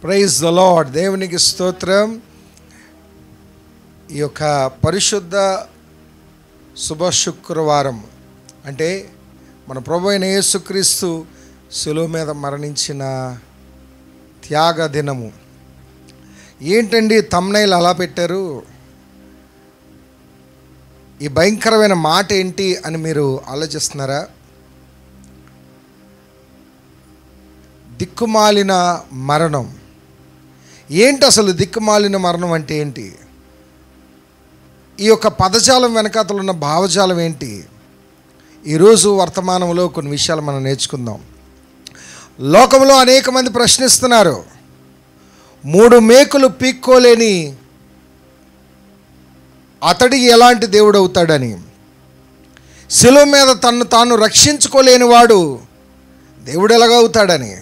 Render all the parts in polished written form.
Praise the lord. దేవునికి స్తోత్రం. ఈ యొక్క పరిశుద్ధ శుభ శుక్రవారం అంటే మన ప్రభు అయిన యేసుక్రీస్తు శిలువ మీద మరణించిన త్యాగ దినము. ఏంటండి థంబ్నెయిల్ అలా పెట్టారు, ఈ భయంకరమైన మాట ఏంటి అని మీరు ఆలోచిస్తున్నారా? దిక్కుమాలిన మరణం ఏంటి? అసలు దిక్కుమాలిన మరణం అంటే ఏంటి? ఈ యొక్క పదజాలం వెనకాతలు ఉన్న భావజాలం ఏంటి? ఈరోజు వర్తమానంలో కొన్ని విషయాలు మనం నేర్చుకుందాం. లోకంలో అనేక మంది ప్రశ్నిస్తున్నారు, 3 మేకులు పీక్కోలేని అతడి ఎలాంటి దేవుడు అవుతాడని. శిలువ మీద తన్ను తాను రక్షించుకోలేని వాడు దేవుడు ఎలాగవుతాడని.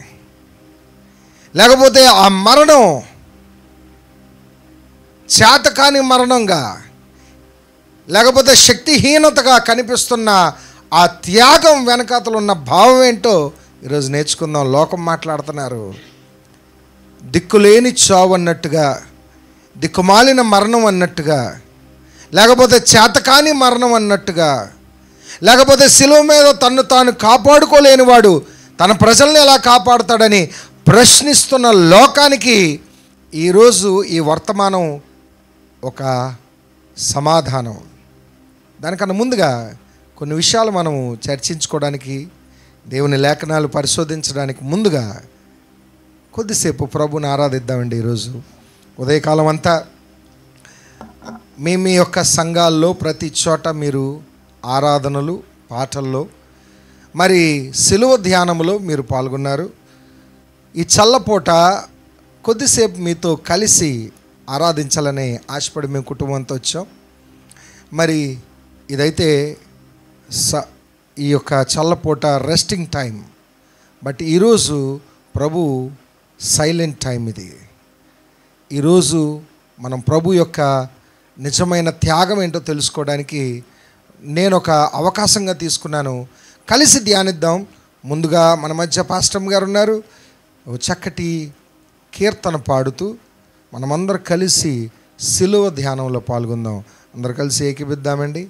లేకపోతే ఆ మరణం చేతకాని మరణంగా, లేకపోతే శక్తిహీనతగా కనిపిస్తున్న ఆ త్యాగం వెనకాతలు ఉన్న భావం ఏంటో ఈరోజు నేర్చుకుందాం. లోకం మాట్లాడుతున్నారు దిక్కులేని చావు అన్నట్టుగా, దిక్కుమాలిన మరణం అన్నట్టుగా, లేకపోతే చేతకాని మరణం అన్నట్టుగా, లేకపోతే శిలువ మీద తన్ను తాను కాపాడుకోలేనివాడు తన ప్రజల్ని ఎలా కాపాడుతాడని ప్రశ్నిస్తున్న లోకానికి ఈరోజు ఈ వర్తమానం ఒక సమాధానం. దానికన్నా ముందుగా కొన్ని విషయాలు మనము చర్చించుకోవడానికి, దేవుని లేఖనాలు పరిశోధించడానికి ముందుగా కొద్దిసేపు ప్రభుని ఆరాధిద్దామండి. ఈరోజు ఉదయకాలం అంతా మీ యొక్క సంఘాల్లో ప్రతి చోట మీరు ఆరాధనలు, పాటల్లో, మరి శిలువ ధ్యానంలో మీరు పాల్గొన్నారు. ఈ చల్లపూట కొద్దిసేపు మీతో కలిసి ఆరాధించాలని ఆశపడి మేము కుటుంబంతో వచ్చాం. మరి ఇదైతే ఈ యొక్క చల్లపూట రెస్టింగ్ టైం, బట్ ఈరోజు ప్రభు సైలెంట్ టైం. ఇది ఈరోజు మనం ప్రభు యొక్క నిజమైన త్యాగం ఏంటో తెలుసుకోవడానికి నేను ఒక అవకాశంగా తీసుకున్నాను. కలిసి ధ్యానిద్దాం. ముందుగా మన మధ్య పాస్టర్ గారు ఉన్నారు, చక్కటి కీర్తన పాడుతూ మనమందరం కలిసి శిలువ ధ్యానంలో పాల్గొందాం. అందరు కలిసి ఏకీపిద్దామండి.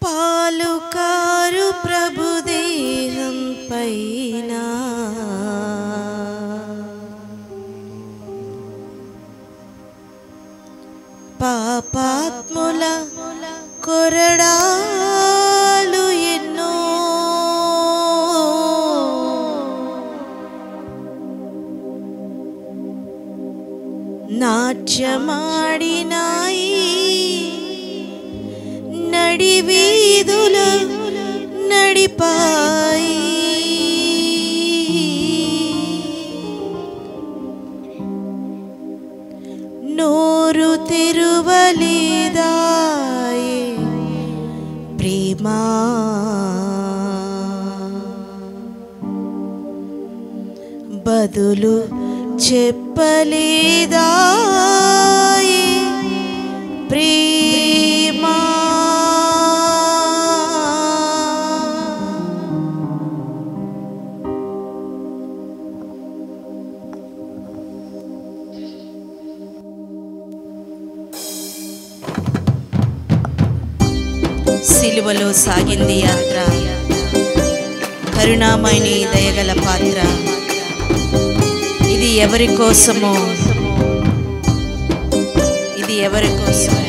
పాలుకారు ప్రభుదేహం పైన పాపాత్ముల కొరడాలు ఎన్నో, నాట్యమాడినాయి నడి వీధులు నడిపాయి. నోరు తెరువలేదాయే ప్రేమా, బదులు చెప్పలేదాయే ప్రేమా. సిలువలో సాగింది యాత్ర, కరుణామయుని దయగల పాత్ర. ఇది ఎవరి కోసమో, ఇది ఎవరి కోసమో.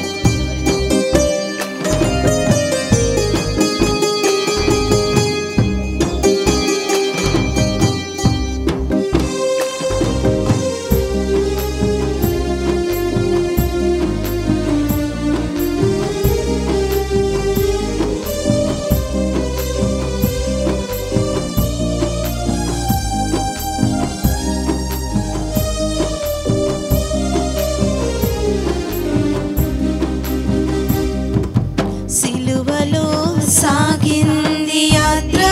సాగింది యాత్ర,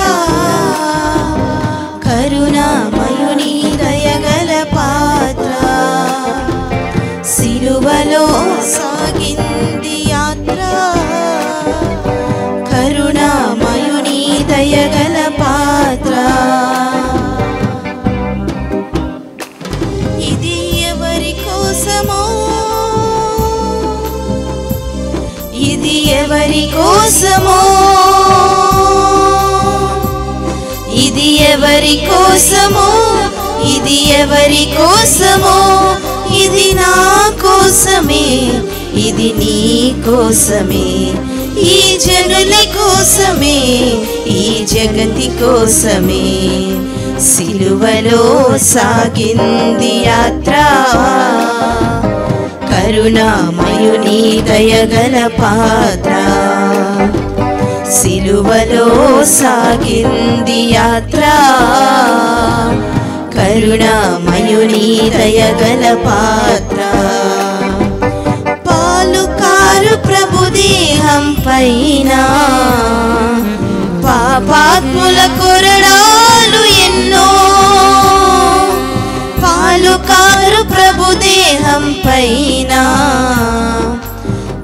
కరుణామయుని దయగల పాత్ర. సిలువలో సాగింది యాత్ర, ఇది ఎవరి కోసమో, ఇది ఎవరి కోసమో, ఇది ఎవరి కోసమో, ఇది నా కోసమే, ఇది నీ కోసమే, ఈ జనుల కోసమే, ఈ జగతి కోసమే. సిలువలో సాగింది యాత్ర, కరుణామయుని దయగల పాత్ర. సిలువలో సాగింది యాత్ర, కరుణామయుని దయగల పాత్ర. పాలుకారు ప్రభుదేహం పైన పాపాత్ముల కొరడాలు ఎన్నో. పాలుకారు ప్రభుదేహం పైన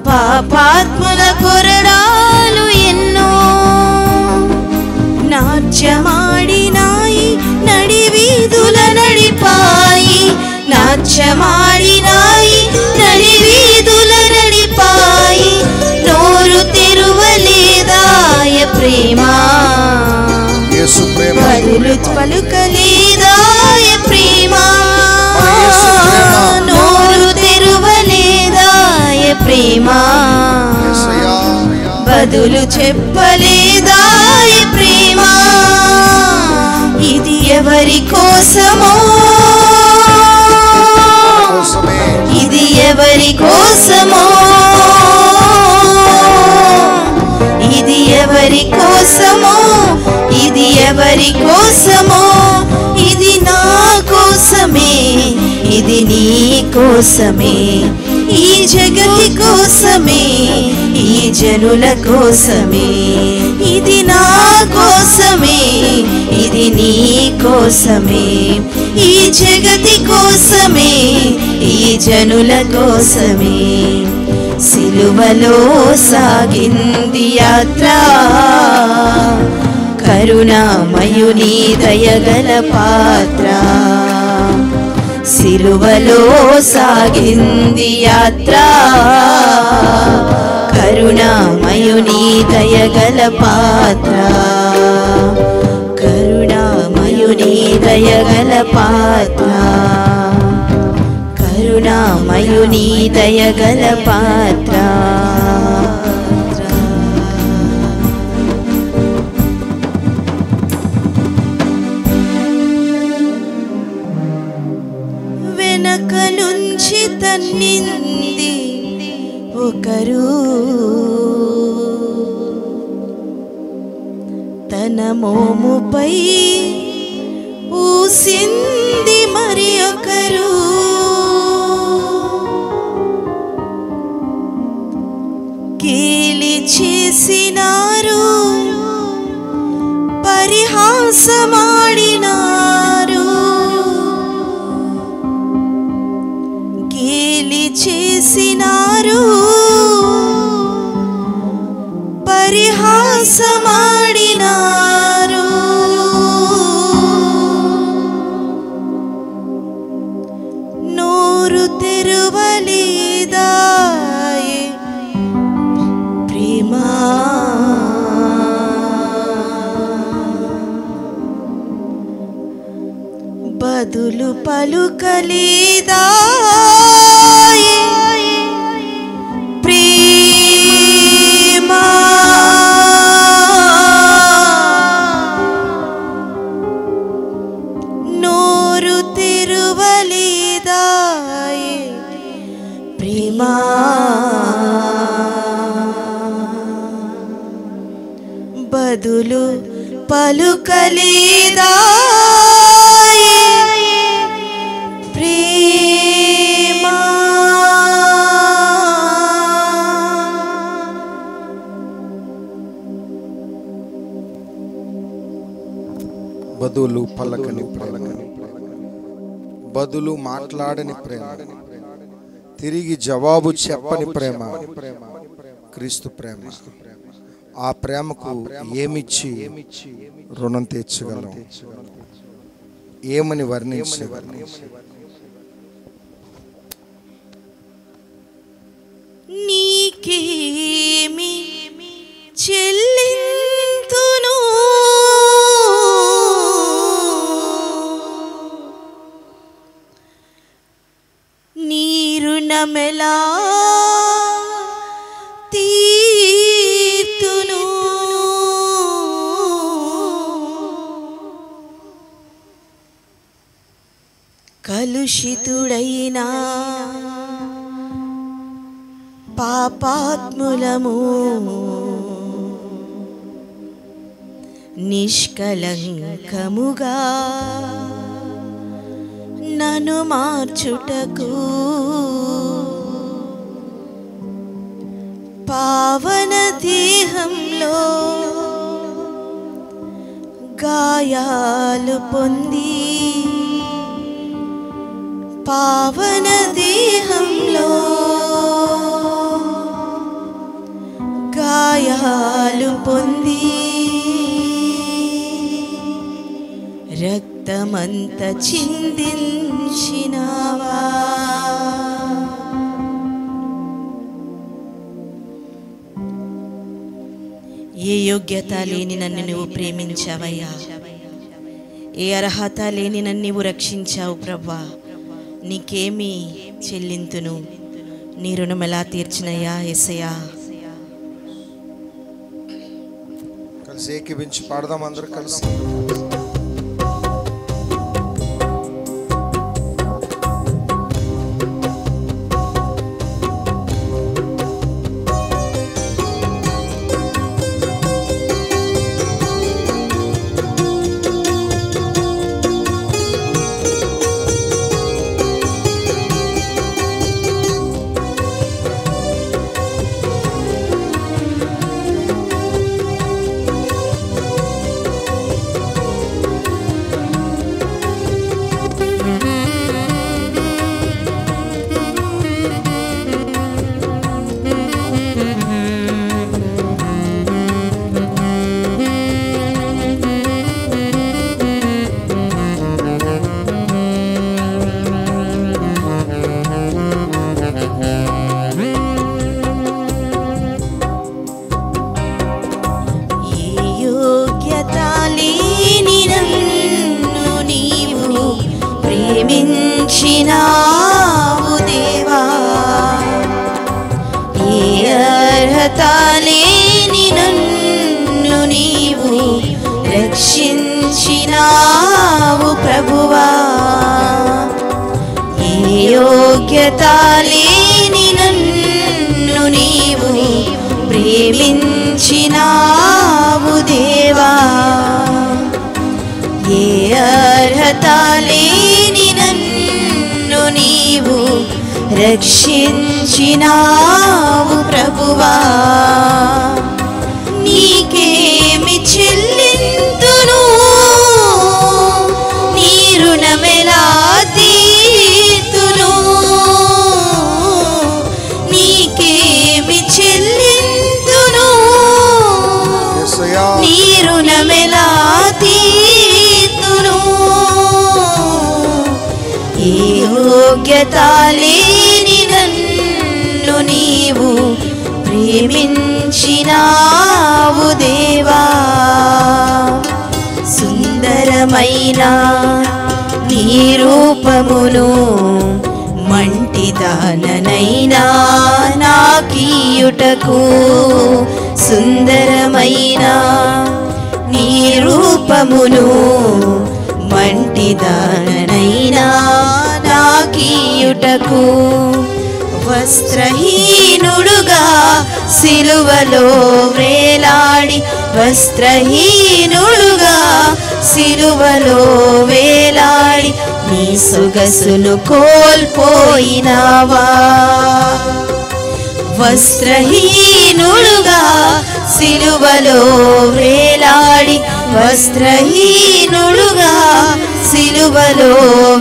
పాపాత్ముల కొరడాలు ఎన్నో. నాట్యమాడినాయి నడివీధుల నడిపాయి, నాట్యమాడినాయి నడివీధుల నడిపాయి. నోరు తెరువలేదాయ ప్రేమ, బదులు పలుకలేదాయ ప్రేమ. నోరు తెరువలేదాయ ప్రేమ, బదులు చెప్పలేదాయ ప్రేమ. ఇది ఎవరి కోసమో, ఇది ఎవరి కోసమో, ఇది ఎవరి కోసమో, ఇది ఎవరి కోసమో, ఇది నా కోసమే, ఇది నీ కోసమే, ఈ జగతి కోసమే, ఈ జనుల కోసమే. ఇది నా కోసమే, ఇది నీ కోసమే, ఈ జగతి కోసమే, ఈ జనుల కోసమే. సిలువలో సాగింది యాత్ర, కరుణామయుని దయగల పాత్ర. సిలువలో సాగింది యాత్ర, కరుణామయుని దయగల పాత్ర. కరుణామయుని దయగల పాత్ర, కరుణామయుని దయగల పాత్ర. వెనక నుంచి తన్నింది ఒకరు, తన మోముపై ఊసింది మరి ఒకరు. గేలి చేసినారు, పరిహాసమాడినారు. గేలి చేసినారు, పరిహాసమాడినారు. నోరు తెరువలేదాయే ప్రేమ, బదులు పలుకలేదాయే ప్రేమ. నోరు తెరువలేదాయే ప్రేమ, బదులు పలుకలేదాయే ప్రేమ. బదులు పలకని ప్రేమ, బదులు మాట్లాడని ప్రేమ, తిరిగి జవాబు చెప్పని ప్రేమ క్రీస్తు ప్రేమ. ఆ ప్రేమకు ఏమిచ్చి రుణం తీర్చగలం, ఏమని వర్ణించగలం? నీకేమిచ్చి కలుషితుడైనా పాపాత్ములము నిష్కలంకముగా నన్ను మార్చుటకు పావన దేహంలో గాయాలు పొంది పావన దేహంలో గాయాలు పొంది రక్తమంత చిందించినావా ఏ యోగ్యత లేని నన్ను నువ్వు ప్రేమించావయ్యా, ఏ అర్హత లేని నన్ను నువ్వు రక్షించావు ప్రభా. నీకేమి చెల్లింతును, నీ రుణం ఎలా తీర్చినయ్యా యేసయ్యా. కలిసి ఏకీభించి పాడదాం అందరూ కలిసి. ప్రేమించినావు దేవా, ఏ అర్హత లేని నన్ను నీవు రక్షించినావు ప్రభువా. ఏ యోగ్యత లేని నన్ను నీవు ప్రేమించినావు దేవా, ఏ అర్హత లేని నన్ను నీవు రక్షించినావు ప్రభువా. నీకేమి చెల్లింతును, నీ రుణమెలా తీర్తును. నీకేమి చెల్లింతును, నీ రుణమెలా తీర్తును. ఏ యోగ్యత లేని నన్ను నీవు ప్రేమించినావు దేవా. సుందరమైన నీ రూపమును మంటిదాననైనా నాకీయుటకు, సుందరమైన నీ రూపమును మంటిదాననైనా నాకీయుటకు, వస్త్రహీనుడుగా సిలువలో వేలాడి, వస్త్రహీనుడుగా సిలువలో వేలాడి నీ సొగసును కోల్పోయినావా. వస్త్రహీనుడుగా సిలువలో వేలాడి, వస్త్రహీనుడుగా సిలువలో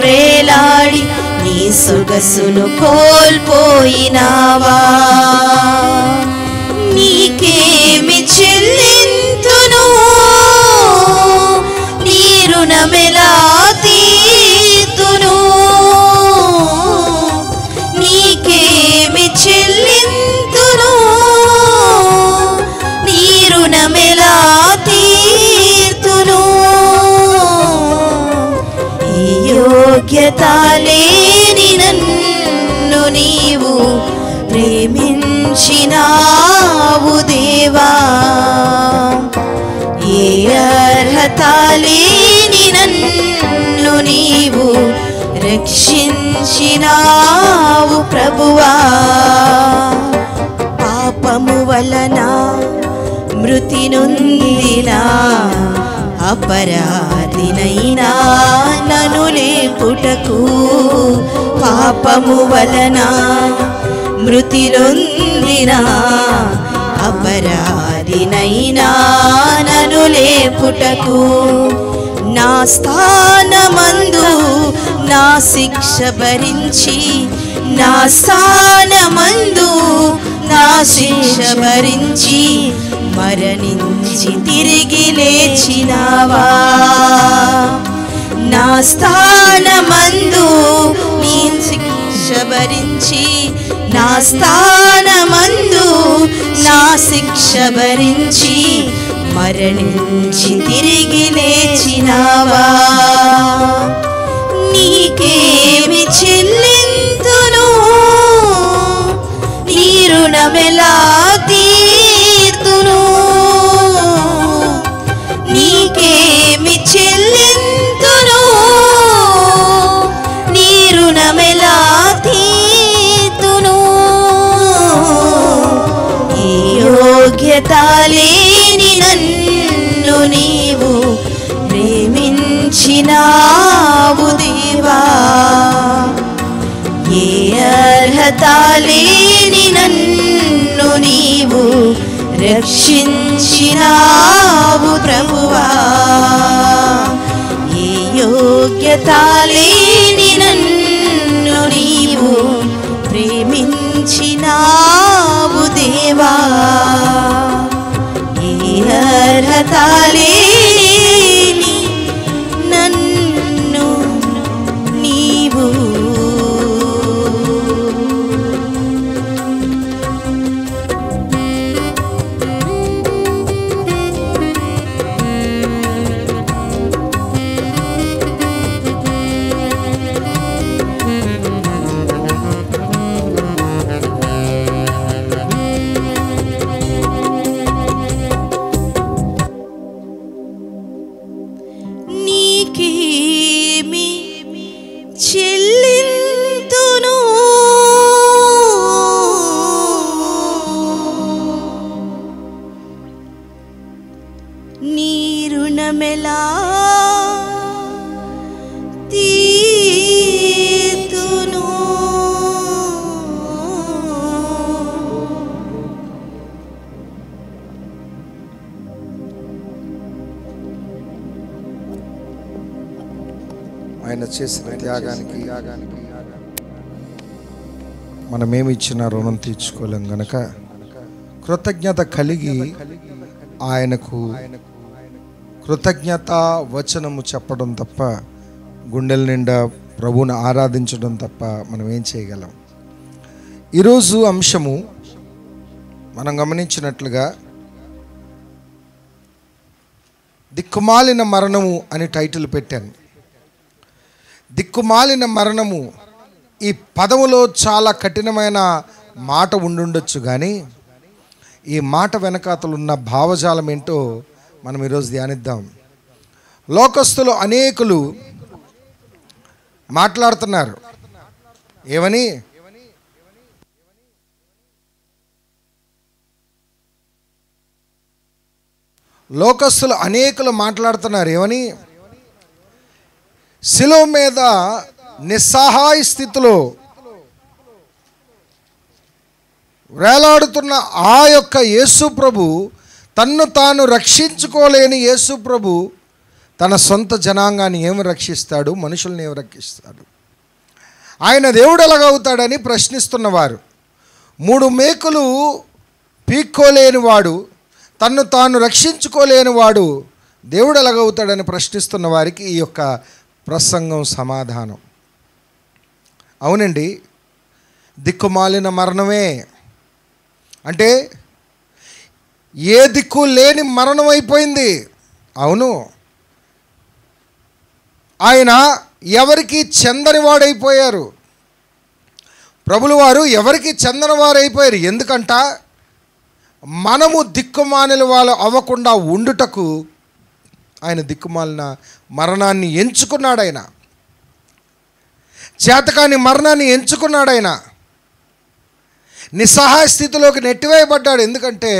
వేలాడి నీ సొగసును కోల్పోయినావా. నీకేమి చెల్లింతును, నీ రుణమెలా తీర్తును. నీకేమి చెల్లింతును, నీ రుణమెలా తీర్తును. ఈ యోగ్యత లేని నన్ను నీవు ప్రేమించినావు దేవా. ఏ అర్హత లేని నన్ను నీవు రక్షించినావు రక్షించినావు ప్రభువా. పాపము వలన మృతి నొందిన అపరాధినైనా నన్ను లేపుటకు, పాపము వలన మృతి నొందిన అపరాధినైనా నన్ను లేపుటకు, నా స్థానమందు నా శిక్ష భరించి, నా స్థానమందు నా శిక్ష భరించి మరణించి తిరిగి లేచినావా. నా స్థానమందు నీ శిక్ష భరించి, నా స్థానమందు నా శిక్ష భరించి మరణించి తిరిగి లేచినావా. నీకేమి చెల్లింతును, నీ రుణమెలా తీర్తును. నీకేమి చెల్లింతును, నీ రుణమెలా తీర్తును. ఈ యోగ్యత లేని నన్ను నీవు ప్రేమించినావు దేవా. ఏ అర్హత లేని నన్ను నీవు రక్షించినావు ప్రభువా. ఏ యోగ్యత లేని నన్ను నీవు ప్రేమించినావు దేవా. ఏ అర్హత లేని నన్ను నీవు నీకేమి చెల్లింతును, నీ రుణమెలా తీర్తును. ఆయన చేసిన త్యాగానికి మనమేమి ఇచ్చిన రుణం తీర్చుకోలేం గనక కృతజ్ఞత కలిగి ఆయనకు కృతజ్ఞత వచనము చెప్పడం తప్ప, గుండెల నిండా ప్రభువుని ఆరాధించడం తప్ప మనం ఏం చేయగలం. ఈరోజు అంశము మనం గమనించినట్లుగా దిక్కుమాలిన మరణము అని టైటిల్ పెట్టాను. దిక్కుమాలిన మరణము, ఈ పదములో చాలా కఠినమైన మాట ఉండుండొచ్చు, కానీ ఈ మాట వెనకాతలున్న భావజాలం ఏంటో మనం ఈరోజు ధ్యానిద్దాం. లోకస్తులు అనేకులు మాట్లాడుతున్నారు. ఏమని? లోకస్తులు అనేకులు మాట్లాడుతున్నారు. ఏమని? శిలువ మీద నిస్సహాయ స్థితిలో వేలాడుతున్న ఆ యొక్క యేసు ప్రభు, తన్ను తాను రక్షించుకోలేని యేసు ప్రభు తన సొంత జనాంగాన్ని ఏమి రక్షిస్తాడు, మనుషుల్ని ఏమి రక్షిస్తాడు, ఆయన దేవుడు ఎలాగవుతాడని ప్రశ్నిస్తున్నవారు. 3 మేకులు పీక్కోలేని వాడు, తన్ను తాను రక్షించుకోలేని వాడు దేవుడు ఎలాగవుతాడని ప్రశ్నిస్తున్న వారికి ఈ యొక్క ప్రసంగం సమాధానం. అవునండి, దిక్కుమాలిన మరణమే అంటే ఏ దిక్కు లేని మరణం అయిపోయింది. అవును, ఆయన ఎవరికి చెందని వాడైపోయారు. ప్రభులు వారు ఎవరికి చెందని వారైపోయారు. ఎందుకంట మనము దిక్కుమాలిన వాళ్ళు అవ్వకుండా ఉండుటకు ఆయన దిక్కుమాలిన మరణాన్ని ఎంచుకున్నాడు. ఆయన చేతకాని మరణాన్ని ఎంచుకున్నాడు. ఆయన నిస్సహాయ స్థితిలోకి నెట్టివేయబడ్డాడు. ఎందుకంటే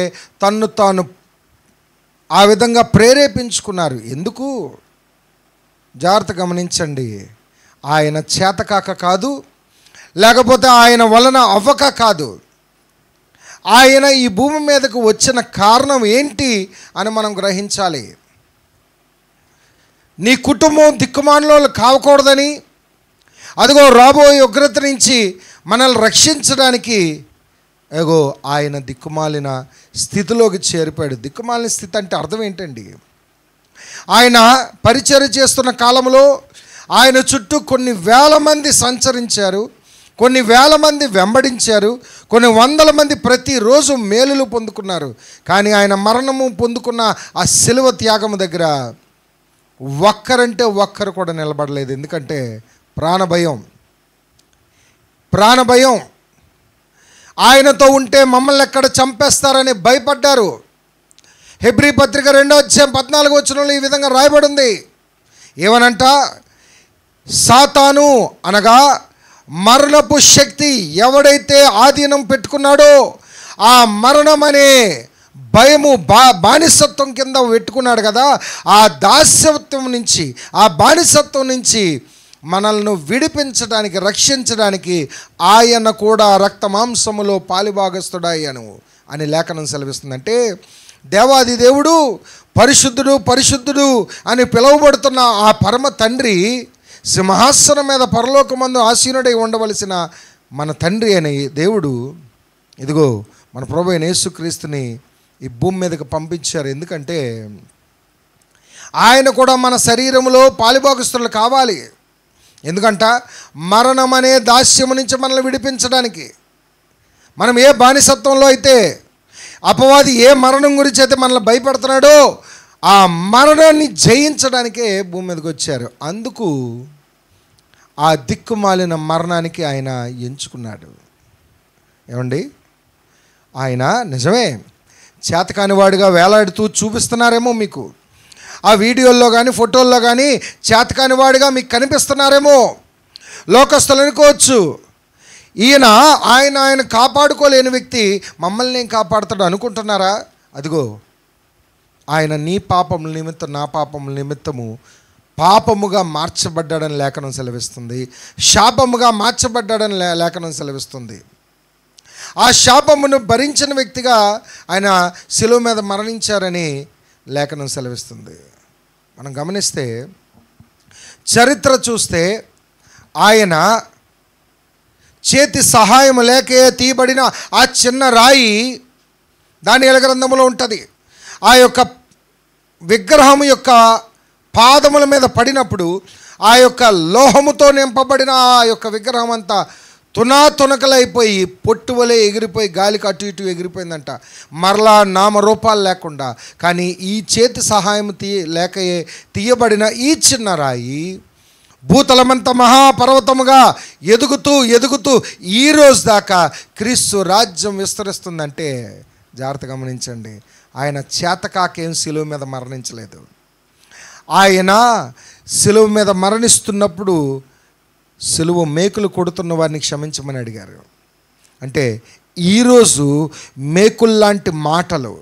తన్ను తాను ఆ విధంగా ప్రేరేపించుకున్నారు. ఎందుకు? జాగ్రత్త గమనించండి. ఆయన చేతకాక కాదు, లేకపోతే ఆయన వలన అవ్వక కాదు. ఆయన ఈ భూమి మీదకు వచ్చిన కారణం ఏంటి అని మనం గ్రహించాలి. నీ కుటుంబం దిక్కుమానులు కావకూడదని, అదిగో రాబోయే ఉగ్రత నుంచి మనల్ని రక్షించడానికి ఏగో ఆయన దిక్కుమాలిన స్థితిలోకి చేరిపోయాడు. దిక్కుమాలిన స్థితి అంటే అర్థం ఏంటండి? ఆయన పరిచర్య చేస్తున్న కాలంలో ఆయన చుట్టూ కొన్ని వేల మంది సంచరించారు, కొన్ని వేల మంది వెంబడించారు, కొన్ని వందల మంది ప్రతిరోజు మేలులు పొందుకున్నారు. కానీ ఆయన మరణము పొందుకున్న ఆ శిలువ త్యాగము దగ్గర ఒక్కరంటే ఒక్కరు కూడా నిలబడలేదు. ఎందుకంటే ప్రాణభయం. ఆయనతో ఉంటే మమ్మల్ని ఎక్కడ చంపేస్తారని భయపడ్డారు. హెబ్రీ పత్రిక 2:14 ఈ విధంగా రాయబడి ఉంది. ఏమనంట? సాతాను అనగా మరణపు శక్తి ఎవడైతే ఆధీనం పెట్టుకున్నాడో ఆ మరణం అనే భయము బానిసత్వం కింద పెట్టుకున్నాడు కదా, ఆ దాస్యత్వం నుంచి, ఆ బానిసత్వం నుంచి మనల్ని విడిపించడానికి, రక్షించడానికి ఆయన కూడా రక్త మాంసములో పాలిభాగస్తుడయ్యను అని లేఖనం సెలవిస్తుందంటే, దేవాది దేవుడు పరిశుద్ధుడు పరిశుద్ధుడు అని పిలువబడుతున్న ఆ పరమ తండ్రి, సింహాసనం మీద పరలోకమందు ఆసీనుడై ఉండవలసిన మన తండ్రి అనే దేవుడు ఇదిగో మన ప్రభు అయిన యేసుక్రీస్తుని ఈ భూమి మీదకి పంపించారు. ఎందుకంటే ఆయన కూడా మన శరీరంలో పాలిభాగస్తులు కావాలి. ఎందుకంట మరణం అనే దాస్యము నుంచి మనల్ని విడిపించడానికి. మనం ఏ బానిసత్వంలో అయితే, అపవాది ఏ మరణం గురించి అయితే మనల్ని భయపెడుతున్నాడో ఆ మరణాన్ని జయించడానికే భూమి మీదకి వచ్చారు. అందుకు ఆ దిక్కుమాలిన మరణానికి ఆయన ఎంచుకున్నాడు. ఏమండి? ఆయన నిజమే చేతకానివాడిగా వేలాడుతూ చూపిస్తున్నారేమో మీకు ఆ వీడియోల్లో కానీ ఫోటోల్లో కానీ, చేతకానివాడిగా మీకు కనిపిస్తున్నారేమో. లోకస్తులు అనుకోవచ్చు, ఆయన కాపాడుకోలేని వ్యక్తి మమ్మల్ని ఏం కాపాడుతాడు అనుకుంటున్నారా? అదిగో ఆయన నీ పాపముల నిమిత్తం, నా పాపముల నిమిత్తము పాపముగా మార్చబడ్డాడని లేఖనం సెలవిస్తుంది. శాపముగా మార్చబడ్డాడని లేఖనం సెలవిస్తుంది. ఆ శాపమును భరించిన వ్యక్తిగా ఆయన శిలువ మీద మరణించారని లేఖనం సెలవిస్తుంది. మనం గమనిస్తే చరిత్ర చూస్తే ఆయన చేతి సహాయం లేకే తీయబడిన ఆ చిన్న రాయి దానియేలు గ్రంథంలో ఉంటుంది. ఆ యొక్క విగ్రహం యొక్క పాదముల మీద పడినప్పుడు ఆ యొక్క లోహముతో నింపబడిన ఆ యొక్క విగ్రహం అంతా తునాతునకలైపోయి పొట్టువలే ఎగిరిపోయి గాలికి అటు ఇటు ఎగిరిపోయిందంట. మరలా నామరూపాలు లేకుండా. కానీ ఈ చేతి సహాయం లేకయే తీయబడిన ఈ చిన్న రాయి భూతలమంత మహాపర్వతముగా ఎదుగుతూ ఈ రోజు దాకా క్రీస్తు రాజ్యం విస్తరిస్తుందంటే జాగ్రత్త గమనించండి. ఆయన చేతకాకేం శిలువ మీద మరణించలేదు. ఆయన శిలువ మీద మరణిస్తున్నప్పుడు శిలువ మేకులు కొడుతున్న వారిని క్షమించమని అడిగారు. అంటే ఈరోజు మేకుల్లాంటి మాటలు,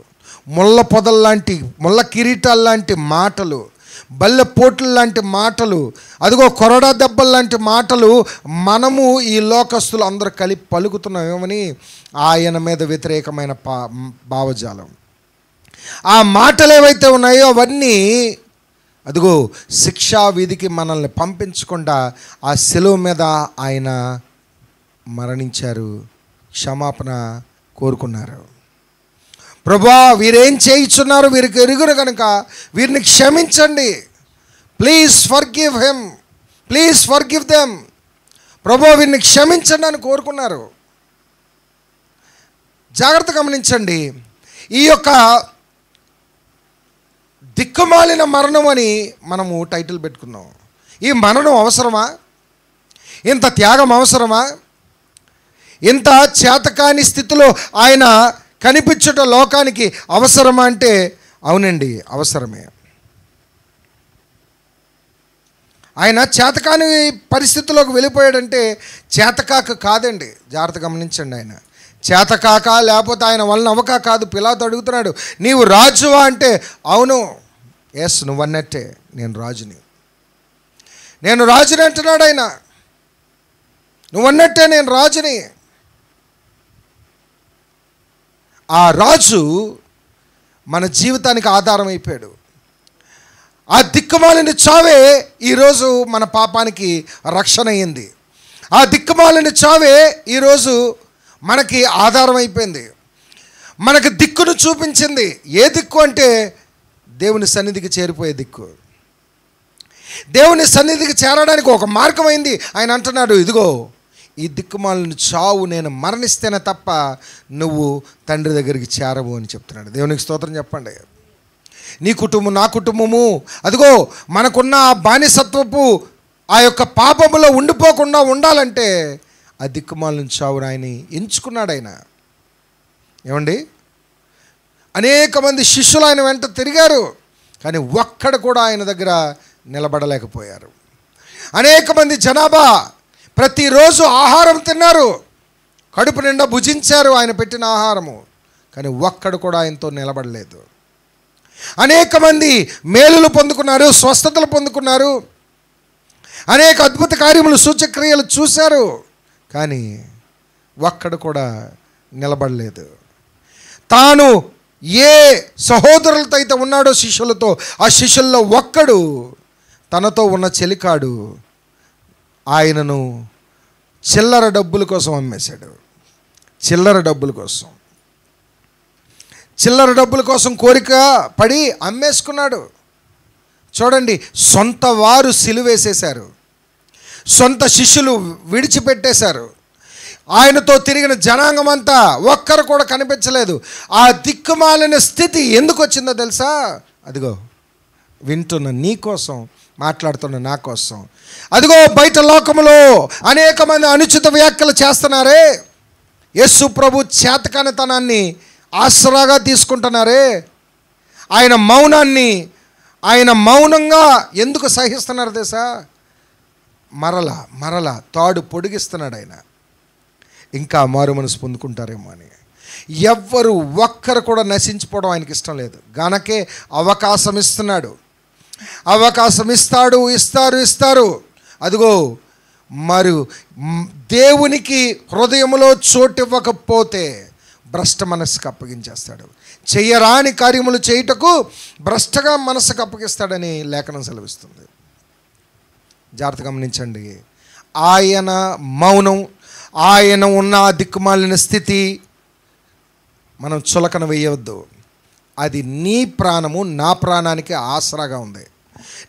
ముళ్ళ పొదల్లాంటి, ముళ్ళ కిరీటాల్లాంటి మాటలు, బల్లె పోట్లు లాంటి మాటలు, అదిగో కొరడా దెబ్బల్లాంటి మాటలు మనము ఈ లోకస్తులు అందరూ కలిపి పలుకుతున్నామేమని ఆయన మీద వ్యతిరేకమైన భావజాలం. ఆ మాటలు ఏవైతే ఉన్నాయో అవన్నీ అదిగో శిక్షా విధికి మనల్ని పంపించకుండా ఆ శిలువ మీద ఆయన మరణించారు, క్షమాపణ కోరుకున్నారు. ప్రభువా, వీరేం చేయించున్నారు, వీరికి ఎరుగురు కనుక వీరిని క్షమించండి, please forgive him, please forgive them. ప్రభువా, వీరిని క్షమించండి అని కోరుకున్నారు. జాగ్రత్త గమనించండి. ఈ యొక్క దిక్కుమాలిన మరణం అని మనము టైటిల్ పెట్టుకున్నాం. ఈ మరణం అవసరమా? ఇంత త్యాగం అవసరమా? ఇంత చేతకాని స్థితిలో ఆయన కనిపించుట లోకానికి అవసరమా అంటే అవునండి, అవసరమే. ఆయన చేతకాని పరిస్థితిలోకి వెళ్ళిపోయాడంటే చేతకాక కాదండి, జాగ్రత్త గమనించండి. ఆయన చేతకాక లేకపోతే ఆయన వలన అవకా కాదు. పిలాతు అడుగుతున్నాడు, నీవు రాజువా అంటే అవును, ఎస్ నువ్వన్నట్టే నేను రాజుని, నేను రాజుని అంటున్నాడు ఆయన. నువ్వన్నట్టే నేను రాజుని. ఆ రాజు మన జీవితానికి ఆధారం అయిపోయాడు. ఆ దిక్కుమాలిన చావే ఈరోజు మన పాపానికి రక్షణ అయ్యింది. ఆ దిక్కుమాలిన చావే ఈరోజు మనకి ఆధారం అయిపోయింది, మనకి దిక్కును చూపించింది. ఏ దిక్కు అంటే దేవుని సన్నిధికి చేరిపోయే దిక్కు. దేవుని సన్నిధికి చేరడానికి ఒక మార్గం అయింది. ఆయన అంటున్నాడు, ఇదిగో ఈ దిక్కుమాలిన చావు నేను మరణిస్తేనే తప్ప నువ్వు తండ్రి దగ్గరికి చేరవు అని చెప్తున్నాడు. దేవునికి స్తోత్రం చెప్పండి. నీ కుటుంబం నా కుటుంబము అదిగో మనకున్న ఆ బానిసత్వపు ఆ యొక్క పాపములో ఉండిపోకుండా ఉండాలంటే ఆ దిక్కుమాలిన చావును ఆయన ఎంచుకున్నాడు. ఆయన ఏమండి, అనేక మంది శిష్యులు ఆయన వెంట తిరిగారు, కానీ ఒక్కడ కూడా ఆయన దగ్గర నిలబడలేకపోయారు. అనేక మంది జనాభా ప్రతిరోజు ఆహారం తిన్నారు, కడుపు నిండా భుజించారు ఆయన పెట్టిన ఆహారము, కానీ ఒక్కడు కూడా ఆయనతో నిలబడలేదు. అనేక మంది మేలులు పొందుకున్నారు, స్వస్థతలు పొందుకున్నారు, అనేక అద్భుత కార్యములు సూచక్రియలు చూశారు, కానీ ఒక్కడు కూడా నిలబడలేదు. తాను ఏ సహోదరులతో అయితే ఉన్నాడో శిష్యులతో, ఆ శిష్యుల్లో ఒక్కడు తనతో ఉన్న చెలికాడు ఆయనను చిల్లర డబ్బుల కోసం అమ్మేశాడు. చిల్లర డబ్బుల కోసం, చిల్లర డబ్బుల కోసం కోరిక పడి అమ్మేసుకున్నాడు. చూడండి, సొంత వారు సిలువేసేశారు, సొంత శిష్యులు విడిచిపెట్టేశారు, ఆయనతో తిరిగిన జనాంగం అంతా ఒక్కరు కూడా కనిపించలేదు. ఆ దిక్కుమాలిన స్థితి ఎందుకు వచ్చిందో తెలుసా? అదిగో వింటున్న నీ కోసం, మాట్లాడుతున్న నా కోసం. అదిగో బయట లోకములో అనేక మంది అనుచిత వ్యాఖ్యలు చేస్తున్నారే, యేసు ప్రభు చేతకానితనాన్ని ఆసరాగా తీసుకుంటున్నారే, ఆయన మౌనాన్ని ఆయన మౌనంగా ఎందుకు సహిస్తున్నారు తెలుసా? మరలా తాడు పొడిగిస్తున్నాడు ఆయన, ఇంకా మారు మనసు పొందుకుంటారేమో అని. ఎవ్వరు ఒక్కరు కూడా నశించిపోవడం ఆయనకి ఇష్టం లేదు, గనకే అవకాశం ఇస్తున్నాడు. అవకాశం ఇస్తారు. అదిగో మరి దేవునికి హృదయంలో చోటు ఇవ్వకపోతే భ్రష్ట మనసుకు అప్పగించేస్తాడు. చెయ్యరాని కార్యములు చేయుటకు భ్రష్టగా మనసుకు అప్పగిస్తాడని లేఖనం సెలవిస్తుంది. జాగ్రత్త గమనించండి. ఆయన మౌనం, ఆయన ఉన్న దిక్కుమాలిన స్థితి మనం చులకన వేయవద్దు. అది నీ ప్రాణము నా ప్రాణానికి ఆసరాగా ఉంది,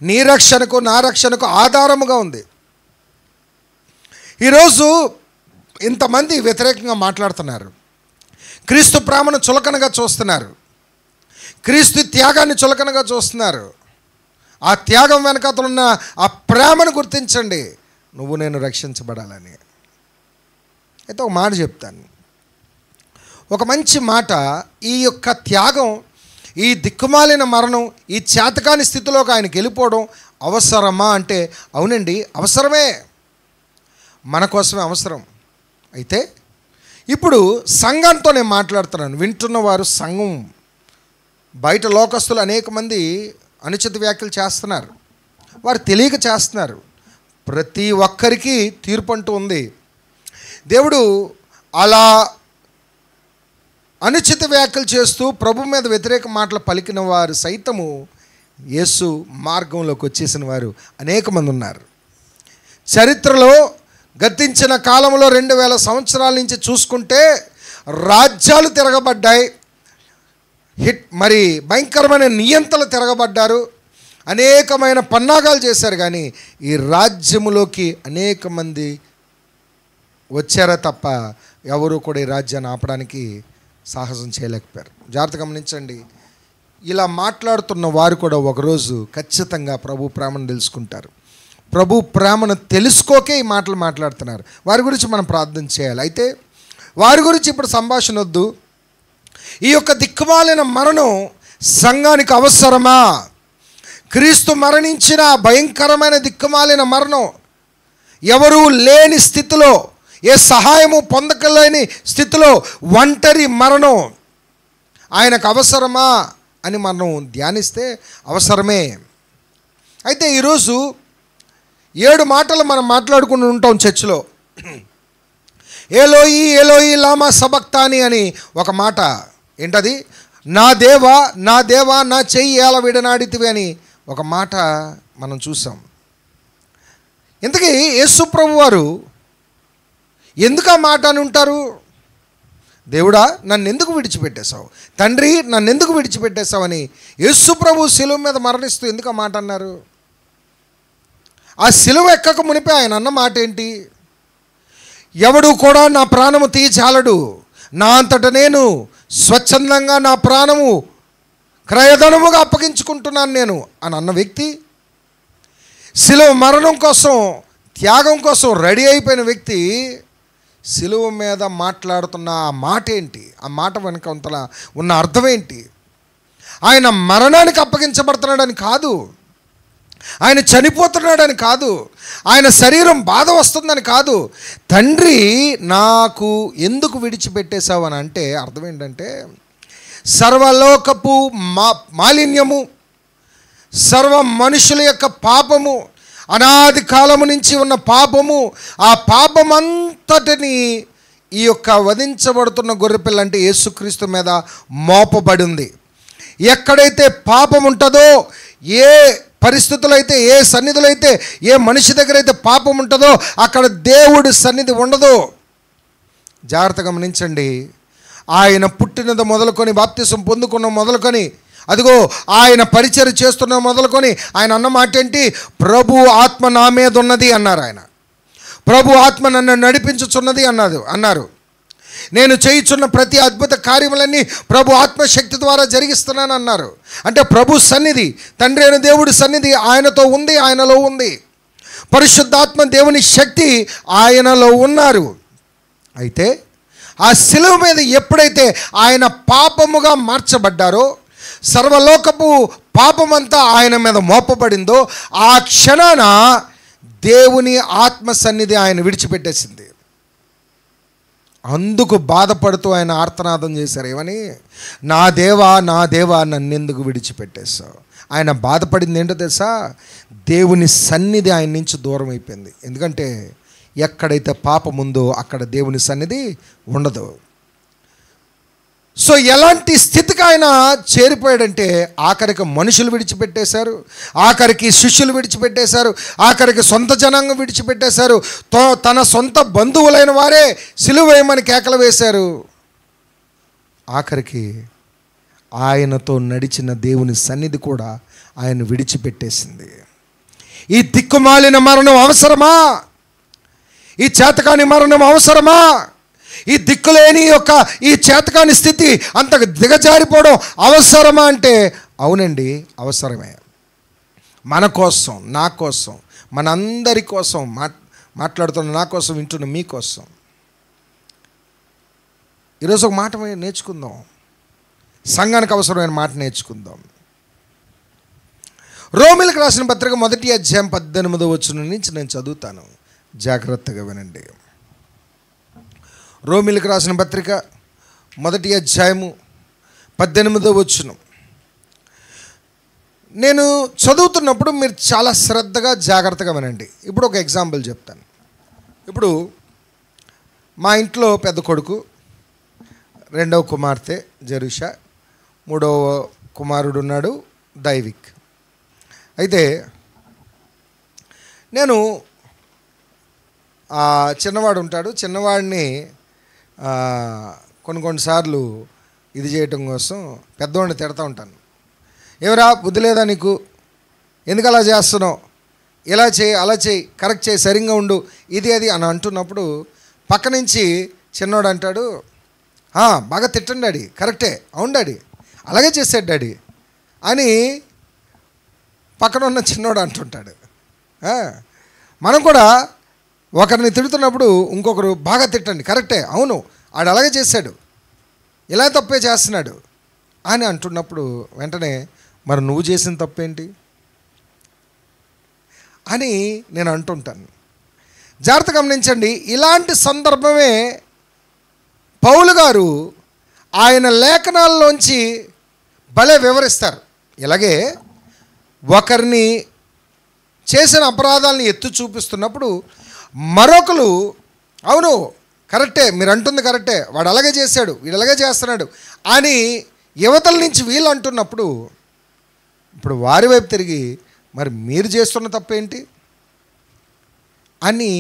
నీ రక్షణకు నా రక్షణకు ఆధారముగా ఉంది. ఈరోజు ఇంతమంది వ్యతిరేకంగా మాట్లాడుతున్నారు, క్రీస్తు ప్రేమను చులకనగా చూస్తున్నారు, క్రీస్తు త్యాగాన్ని చులకనగా చూస్తున్నారు. ఆ త్యాగం వెనకాతలున్న ఆ ప్రేమను గుర్తించండి, నువ్వు నేను రక్షించబడాలని. అయితే ఒక మాట చెప్తాను, ఒక మంచి మాట. ఈ యొక్క త్యాగం, ఈ దిక్కుమాలిన మరణం, ఈ చేతకాని స్థితిలోకి ఆయనకి వెళ్ళిపోవడం అవసరమా అంటే అవునండి, అవసరమే, మన కోసమే అవసరం. అయితే ఇప్పుడు సంఘంతో నేను మాట్లాడుతున్నాను, వింటున్నవారు సంఘం. బయట లోకస్తులు అనేక మంది అనుచిత వ్యాఖ్యలు చేస్తున్నారు, వారు తెలియక చేస్తున్నారు. ప్రతి ఒక్కరికి తీర్పు అంటూ ఉంది. దేవుడు అలా అనుచిత వ్యాఖ్యలు చేస్తూ ప్రభు మీద వ్యతిరేక మాటలు పలికిన వారు సైతము యేసు మార్గంలోకి వచ్చేసిన వారు అనేక మంది ఉన్నారు. చరిత్రలో గతించిన కాలంలో 2000 సంవత్సరాల నుంచి చూసుకుంటే రాజ్యాలు తిరగబడ్డాయి, మరి భయంకరమైన నియంతలు తిరగబడ్డారు, అనేకమైన పన్నాగాలు చేశారు. కానీ ఈ రాజ్యములోకి అనేక మంది వచ్చారా తప్ప ఎవరు కూడా ఈ రాజ్యాన్ని ఆపడానికి సాహసం చేయలేకపోయారు. జాగ్రత్త గమనించండి. ఇలా మాట్లాడుతున్న వారు కూడా ఒకరోజు ఖచ్చితంగా ప్రభు ప్రేమను తెలుసుకుంటారు. ప్రభు ప్రేమను తెలుసుకోకే ఈ మాటలు మాట్లాడుతున్నారు. వారి గురించి మనం ప్రార్థన చేయాలి. అయితే వారి గురించి ఇప్పుడు సంభాషణ వద్దు. ఈ యొక్క దిక్కుమాలిన మరణం సంఘానికి అవసరమా? క్రీస్తు మరణించిన భయంకరమైన దిక్కుమాలిన మరణం, ఎవరూ లేని స్థితిలో, ఏ సహాయము పొందకలేని స్థితిలో ఒంటరి మరణం ఆయనకు అవసరమా అని మనం ధ్యానిస్తే అవసరమే. అయితే ఈరోజు 7 మాటలు మనం మాట్లాడుకుని ఉంటాం చర్చిలో. ఏలోయి ఏలోయి లామా సబక్తాని అని ఒక మాట. ఏంటది? నా దేవా నా దేవా నా చెయ్యి ఎలా విడనాడితివి అని ఒక మాట మనం చూసాం. ఇంతకీ యేసు ప్రభు వారు ఎందుకు ఆ మాట అని ఉంటారు? దేవుడా నన్ను ఎందుకు విడిచిపెట్టేశావు, తండ్రి నన్ను ఎందుకు విడిచిపెట్టేశావు అని యేసు ప్రభు శిలువ మీద మరణిస్తూ ఎందుకు ఆ మాట అన్నారు? ఆ శిలువ ఎక్కక మునిపే ఆయన అన్న మాట ఏంటి? ఎవడు కూడా నా ప్రాణము తీయచాలడు, నా అంతట నేను స్వచ్ఛందంగా నా ప్రాణము క్రయధనముగా అప్పగించుకుంటున్నాను నేను అని అన్న వ్యక్తి, శిలువ మరణం కోసం త్యాగం కోసం రెడీ అయిపోయిన వ్యక్తి శిలువ మీద మాట్లాడుతున్న ఆ మాట ఏంటి? ఆ మాట వెనుక ఉన్న అర్థం ఏంటి? ఆయన మరణానికి అప్పగించబడుతున్నాడని కాదు, ఆయన చనిపోతున్నాడని కాదు, ఆయన శరీరం బాధ వస్తుందని కాదు. తండ్రి నాకు ఎందుకు విడిచిపెట్టేశావు అని అంటే అర్థం ఏంటంటే, సర్వలోకపు మాలిన్యము, సర్వ మనుషుల యొక్క పాపము, అనాది కాలము నుంచి ఉన్న పాపము, ఆ పాపమంతటిని ఈ యొక్క వధించబడుతున్న గొర్రెపిల్ల అంటే యేసుక్రీస్తు మీద మోపబడి ఉంది. ఎక్కడైతే పాపం ఉంటుందో, ఏ పరిస్థితులు అయితే, ఏ సన్నిధులు అయితే, ఏ మనిషి దగ్గర అయితే పాపం ఉంటుందో అక్కడ దేవుడి సన్నిధి ఉండదు. జాగ్రత్తగా గమనించండి. ఆయన పుట్టినది మొదలుకొని, బాప్తిసం పొందుకున్న మొదలుకొని, అదిగో ఆయన పరిచర్య చేస్తున్న మొదలుకొని ఆయన అన్న మాట ఏంటి? ప్రభు ఆత్మ నా మీద ఉన్నది అన్నారు. ఆయన ప్రభు ఆత్మ నన్ను నడిపించుచున్నది అన్నారు. నేను చేయుచున్న ప్రతి అద్భుత కార్యములన్నీ ప్రభు ఆత్మశక్తి ద్వారా జరిగిస్తున్నాను అన్నారు. అంటే ప్రభు సన్నిధి, తండ్రి అయిన దేవుడి సన్నిధి ఆయనతో ఉంది, ఆయనలో ఉంది. పరిశుద్ధాత్మ దేవుని శక్తి ఆయనలో ఉన్నారు. అయితే ఆ శిలువ మీద ఎప్పుడైతే ఆయన పాపముగా మార్చబడ్డారో, సర్వలోకపు పాపమంతా ఆయన మీద మోపబడిందో, ఆ క్షణాన దేవుని ఆత్మ సన్నిధి ఆయన విడిచిపెట్టేసింది. అందుకు బాధపడుతూ ఆయన ఆర్తనాదం చేశారు. ఏమని? నా దేవా నా దేవా నన్నెందుకు విడిచిపెట్టేశావు. ఆయన బాధపడింది ఏంటో తెలుసా? దేవుని సన్నిధి ఆయన నుంచి దూరం అయిపోయింది. ఎందుకంటే ఎక్కడైతే పాపం ఉందో అక్కడ దేవుని సన్నిధి ఉండదు. సో ఎలాంటి స్థితికి ఆయన చేరిపోయాడంటే, ఆఖరికి మనుషులు విడిచిపెట్టేశారు, ఆఖరికి శిష్యులు విడిచిపెట్టేశారు, ఆఖరికి సొంత జనాంగం విడిచిపెట్టేశారు, తన సొంత బంధువులైన వారే సిలువ వేయమని కేకలు వేశారు. ఆఖరికి ఆయనతో నడిచిన దేవుని సన్నిధి కూడా ఆయన విడిచిపెట్టేసింది. ఈ దిక్కుమాలిన మరణం అవసరమా? ఈ చేతకాని మరణం అవసరమా? ఈ దిక్కులేని యొక్క ఈ చేతకాని స్థితి అంత దిగజారిపోవడం అవసరమా అంటే అవునండి, అవసరమే. మన కోసం, నా కోసం, మనందరి కోసం, మాట్లాడుతున్న నా కోసం, వింటున్న మీకోసం. ఈరోజు ఒక మాట నేర్చుకుందాం, సంఘానికి అవసరమైన మాట నేర్చుకుందాం. రోమీయులకు రాసిన పత్రిక 1వ అధ్యాయం 18వ వచనం నుంచి నేను చదువుతాను, జాగ్రత్తగా వినండి. రోమీయులకు రాసిన పత్రిక 1వ అధ్యాయము 18వ వచనం. నేను చదువుతున్నప్పుడు మీరు చాలా శ్రద్ధగా జాగ్రత్తగా వినండి. ఇప్పుడు ఒక ఎగ్జాంపుల్ చెప్తాను. ఇప్పుడు మా ఇంట్లో పెద్ద కొడుకు, 2వ కుమార్తె జెరూషా, 3వ కుమారుడు ఉన్నాడు దైవిక్. అయితే నేను చిన్నవాడు ఉంటాడు, చిన్నవాడిని కొన్నిసార్లు ఇది చేయటం కోసం పెద్దవాడిని తిడతా ఉంటాను. ఏమరా బుద్ధి లేదా నీకు, ఎందుకు అలా చేస్తున్నావు, ఇలా చేయి అలా చేయి, కరెక్ట్ చేయి, సరిగ్గా ఉండు, ఇది అది అని అంటున్నప్పుడు పక్క నుంచి చిన్నవాడు అంటాడు, బాగా తిట్టండి డాడీ, కరెక్టే, అవును డాడీ, అలాగే చేశాడు డాడీ అని పక్కన ఉన్న చిన్నవాడు అంటుంటాడు. మనం కూడా ఒకరిని తిడుతున్నప్పుడు ఇంకొకరు బాగా తిట్టండి, కరెక్టే, అవును ఆడు అలాగే చేశాడు, ఇలా తప్పే చేస్తున్నాడు అని అంటున్నప్పుడు వెంటనే మరి నువ్వు చేసిన తప్పేంటి, అని నేను అంటుంటాను. జాగ్రత్త గమనించండి. ఇలాంటి సందర్భమే పౌలు గారు ఆయన లేఖనాల్లోంచి భలే వివరిస్తారు. ఇలాగే ఒకరిని చేసిన అపరాధాలను ఎత్తు చూపిస్తున్నప్పుడు మరొకరు అవును కరెక్టే, మీరు అంటుంది కరెక్టే, వాడు అలాగే చేశాడు, వీడు అలాగే చేస్తున్నాడు అని యువతల నుంచి వీళ్ళు అంటున్నప్పుడు ఇప్పుడు వారి వైపు తిరిగి మరి మీరు చేస్తున్న తప్పేంటి అని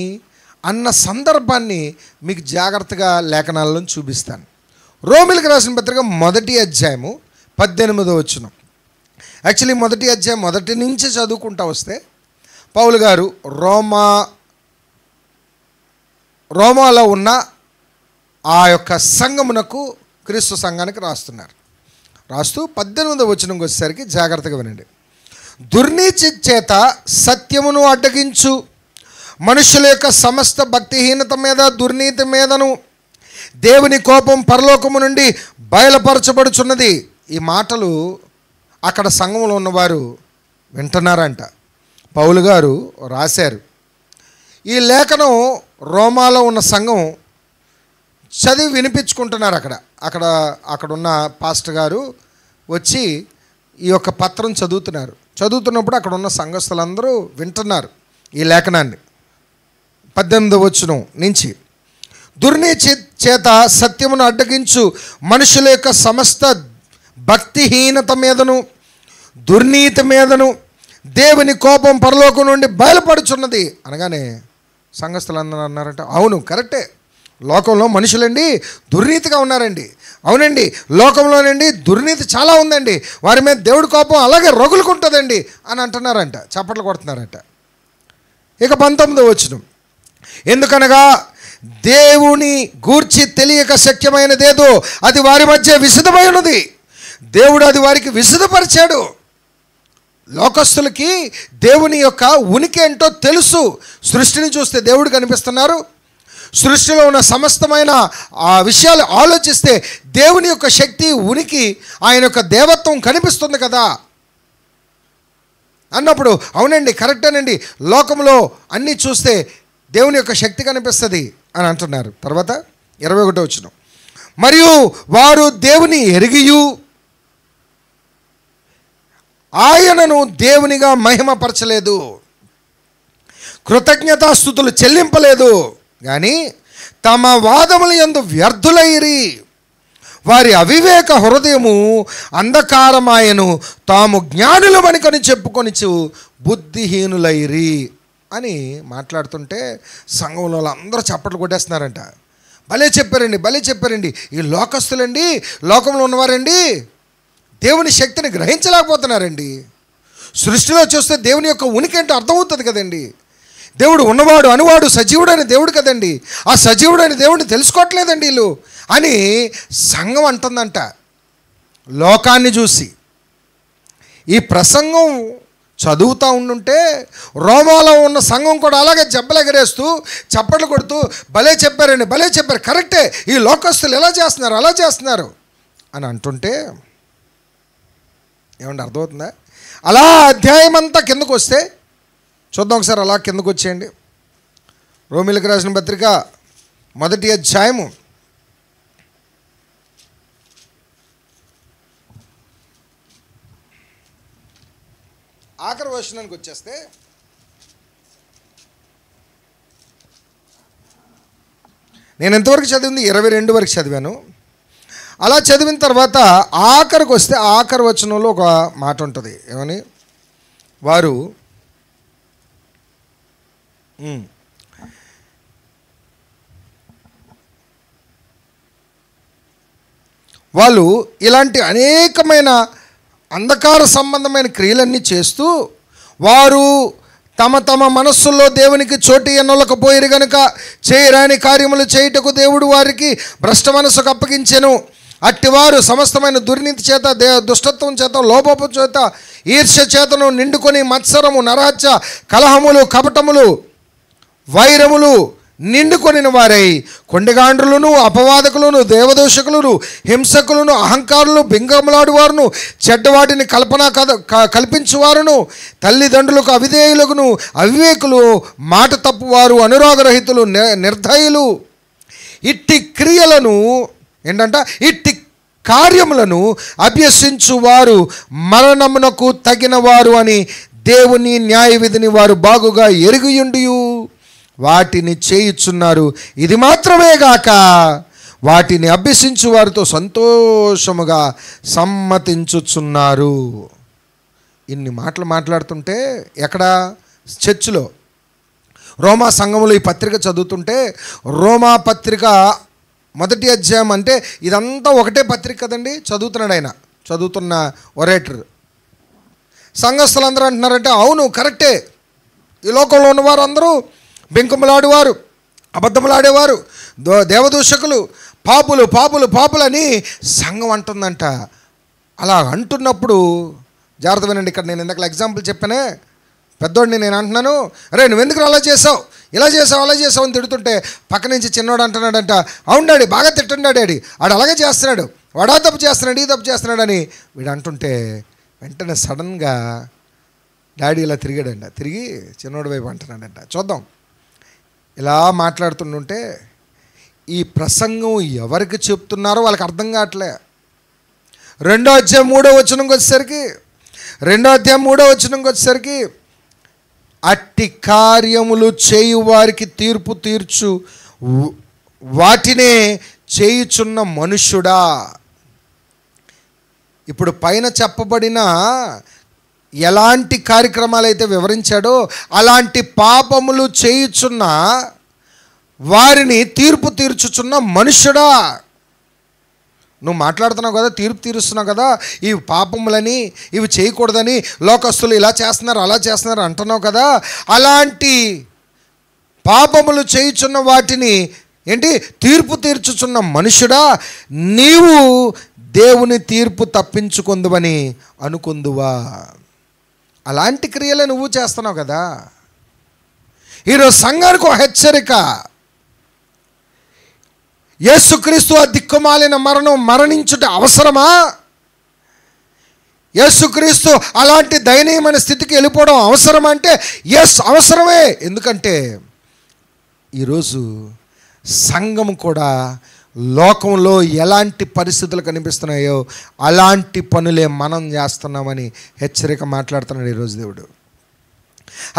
అన్న సందర్భాన్ని మీకు జాగ్రత్తగా లేఖనాల్లో చూపిస్తాను. రోమిలకు రాసిన పత్రిక 1వ అధ్యాయము 18వ వచనం. యాక్చువల్లీ 1వ అధ్యాయం మొదటి నుంచి చదువుకుంటా వస్తే పౌలు గారు రోమాలో ఉన్న ఆ యొక్క సంఘమునకు, క్రీస్తు సంఘానికి రాస్తూ 18వ వచనంకి వచ్చేసరికి జాగ్రత్తగా వినండి. దుర్నీతి చేత సత్యమును అడ్డగించు మనుషుల యొక్క సమస్త భక్తిహీనత మీద, దుర్నీతి మీదను దేవుని కోపం పరలోకము నుండి బయలుపరచబడుచున్నది. ఈ మాటలు అక్కడ సంఘంలో ఉన్నవారు వింటున్నారంట. పౌలు గారు రాశారు. ఈ లేఖనం రోమాలో ఉన్న సంఘం చదివి వినిపించుకుంటున్నారు. అక్కడున్న పాస్టర్ గారు వచ్చి ఈ యొక్క పత్రం చదువుతున్నప్పుడు అక్కడ ఉన్న సంఘస్థులందరూ వింటున్నారు ఈ లేఖనాన్ని. 18వ వచనం నుంచి, దుర్నీతి చేత సత్యమును అడ్డగించు మనుషుల యొక్క సమస్త భక్తిహీనత మీదను, దుర్నీతి మీదను దేవుని కోపం పరలోకం నుండి బయలుపడుచున్నది అనగానే సంఘస్థులందరూ అన్నారంట, అవును కరెక్టే, లోకంలో మనుషులండి దుర్నీతిగా ఉన్నారండి, అవునండి లోకంలోనండి దుర్నీతి చాలా ఉందండి, వారి మీద దేవుడి కోపం అలాగే రగులుకుంటుందండి అని అంటున్నారంట, చప్పట్లు కొడుతున్నారంట. ఇక 19వ వచనం, ఎందుకనగా దేవుని గూర్చి తెలియక శక్యమైనదేదో అది వారి మధ్య విశదమైనది, దేవుడు అది వారికి విశదపరిచాడు. లోకస్తులకి దేవుని యొక్క ఉనికి ఏంటో తెలుసు. సృష్టిని చూస్తే దేవుడు కనిపిస్తున్నారు, సృష్టిలో ఉన్న సమస్తమైన ఆ విషయాలు ఆలోచిస్తే దేవుని యొక్క శక్తి, ఉనికి, ఆయన యొక్క దేవత్వం కనిపిస్తుంది కదా అన్నప్పుడు అవునండి కరెక్టేనండి, లోకంలో అన్నీ చూస్తే దేవుని యొక్క శక్తి కనిపిస్తుంది అని అంటున్నారు. తర్వాత 21వ వచనం, మరియు వారు దేవుని ఎరిగియు ఆయనను దేవునిగా మహిమపరచలేదు, కృతజ్ఞతాస్తుతులు చెల్లింపలేదు, కానీ తమ వాదముల యందు వ్యర్థులైరి, వారి అవివేక హృదయము అంధకారమాయను, తాము జ్ఞానులమనికని చెప్పుకొనిచు బుద్ధిహీనులైరి అని మాట్లాడుతుంటే సంఘంలో అందరూ చప్పట్లు కొట్టేస్తున్నారంట. భలే చెప్పారండి, ఈ లోకస్తులండి, లోకంలో ఉన్నవారండి దేవుని శక్తిని గ్రహించలేకపోతున్నారండి. సృష్టిలో చూస్తే దేవుని యొక్క ఉనికి ఏంటో అర్థమవుతుంది కదండి. దేవుడు ఉన్నవాడు, అనువాడు, సజీవుడైన దేవుడు కదండి. ఆ సజీవుడైన దేవుడిని తెలుసుకోవట్లేదండి వీళ్ళు అని సంఘం అంటుందంట. లోకాన్ని చూసి ఈ ప్రసంగం చదువుతూ ఉండుంటే రోమాలో ఉన్న సంఘం కూడా అలాగే జబ్బలెగరేస్తూ చప్పట్లు కొడుతూ భలే చెప్పారు, కరెక్టే, ఈ లోకస్తులు ఎలా చేస్తున్నారు, అలా చేస్తున్నారు అని అంటుంటే ఏమంటే అర్థమవుతుందా? అలా అధ్యాయం అంతా కిందకు వస్తే చూద్దాం ఒకసారి, అలా కిందకు వచ్చేయండి. రోమిలకు రాసిన పత్రిక 1వ అధ్యాయము 8వ వచనానికి వచ్చేస్తే, నేను ఎంతవరకు చదివింది 22 వరకు చదివాను. అలా చదివిన తర్వాత ఆఖరికి వస్తే ఆఖరి వచనంలో ఒక మాట ఉంటుంది. ఏమని? వాళ్ళు ఇలాంటి అనేకమైన అంధకార సంబంధమైన క్రియలన్నీ చేస్తూ వారు తమ తమ మనస్సుల్లో దేవునికి చోటు ఎన్నొలకపోయిరు గనుక చేయరాని కార్యములు చేయుటకు దేవుడు వారికి భ్రష్ట మనసుకు అప్పగించెను. అట్టివారు సమస్తమైన దుర్నీతి చేత, దుష్టత్వం చేత, లోపపు చేత, ఈర్ష్య చేతను నిండుకొని మత్సరము, నరహత్య, కలహములు, కపటములు, వైరములు, నిండుకొనిన వారై కొండగాండ్రులను, అపవాదకులను, దేవదోషకులను, హింసకులను, అహంకారులు, బింగములాడువారును, చెడ్డవాటిని కల్పించువారును, తల్లిదండ్రులకు అవిధేయులను, అవివేకులు, మాట తప్పువారు, అనురాగరహితులు, నిర్దయులు, ఇట్టి క్రియలను ఏంటంట ఇట్టి కార్యములను అభ్యసించువారు మరణమునకు తగినవారు అని దేవుని న్యాయ విధిని వారు బాగుగా ఎరుగుయుండియు వాటిని చేయుచున్నారు. ఇది మాత్రమే గాక వాటిని అభ్యసించు వారితో సంతోషముగా సమ్మతించుచున్నారు. ఇన్ని మాటలు మాట్లాడుతుంటే ఎక్కడ చర్చిలో రోమా సంఘములో ఈ పత్రిక చదువుతుంటే, రోమా పత్రిక 1వ అధ్యాయం అంటే ఇదంతా ఒకటే పత్రిక కదండి. చదువుతున్న ఒరేటర్ సంఘస్థులందరూ అంటున్నారంటే అవును కరెక్టే, ఈ లోకంలో ఉన్నవారు అందరూ బెంకుమలాడేవారు, అబద్ధములాడేవారు, దేవదూషకులు, పాపులు అని సంఘం అంటుందంట. అలా అంటున్నప్పుడు జాగ్రత్త వినండి. ఇక్కడ నేను ఇందాక ఎగ్జాంపుల్ చెప్పానే, పెద్దోడిని నేను అంటున్నాను, అరే నువ్వెందుకు అలా చేసావు, ఇలా చేసావు, అలా చేసావు అని తిడుతుంటే పక్క నుంచి చిన్నోడు అంటున్నాడంట, అవును డాడీ బాగా తిట్టండి డాడీ, ఆడు అలాగే చేస్తున్నాడు, వాడా తప్పు చేస్తున్నాడు, ఈ తప్పు చేస్తున్నాడు అని వీడు అంటుంటే వెంటనే సడన్గా డాడీ ఇలా తిరిగాడంట, తిరిగి చిన్నోడి వైపు అంటున్నాడంట. చూద్దాం. ఇలా మాట్లాడుతుంటే ఈ ప్రసంగం ఎవరికి చెప్తున్నారో వాళ్ళకి అర్థం కావట్లే. 2వ అధ్యాయం 3వ వచనంకి వచ్చేసరికి అట్టి కార్యములు చేయు వారికి తీర్పు తీర్చు వాటినే చేయుచున్న మనుష్యుడా. ఇప్పుడు పైన చెప్పబడిన ఎలాంటి కార్యక్రమాలు అయితే వివరించాడో అలాంటి పాపములు చేయుచున్న వారిని తీర్పు తీర్చుచున్న మనుష్యుడా. నువ్వు మాట్లాడుతున్నావు కదా, తీర్పు తీరుస్తున్నావు కదా, ఈ పాపములని ఇవి చేయకూడదని లోకస్తులు ఇలా చేస్తున్నారు అలా చేస్తున్నారు అంటున్నావు కదా, అలాంటి పాపములు చేయుచున్న వాటిని తీర్పు తీర్చుచున్న మనుష్యుడా, నీవు దేవుని తీర్పు తప్పించుకుందువని అనుకుందువా. అలాంటి క్రియలే నువ్వు చేస్తున్నావు కదా. ఈరోజు సంఘానికి ఒక హెచ్చరిక. యేసుక్రీస్తు ఆ దిక్కుమాలిన మరణించుట అవసరమా? యేసుక్రీస్తు అలాంటి దయనీయమైన స్థితికి వెళ్ళిపోవడం అవసరమా అంటే ఎస్ అవసరమే. ఎందుకంటే ఈరోజు సంఘం కూడా లోకంలో ఎలాంటి పరిస్థితులు కనిపిస్తున్నాయో అలాంటి పనులే మనం చేస్తున్నామని హెచ్చరిక మాట్లాడుతున్నాడు ఈరోజు దేవుడు.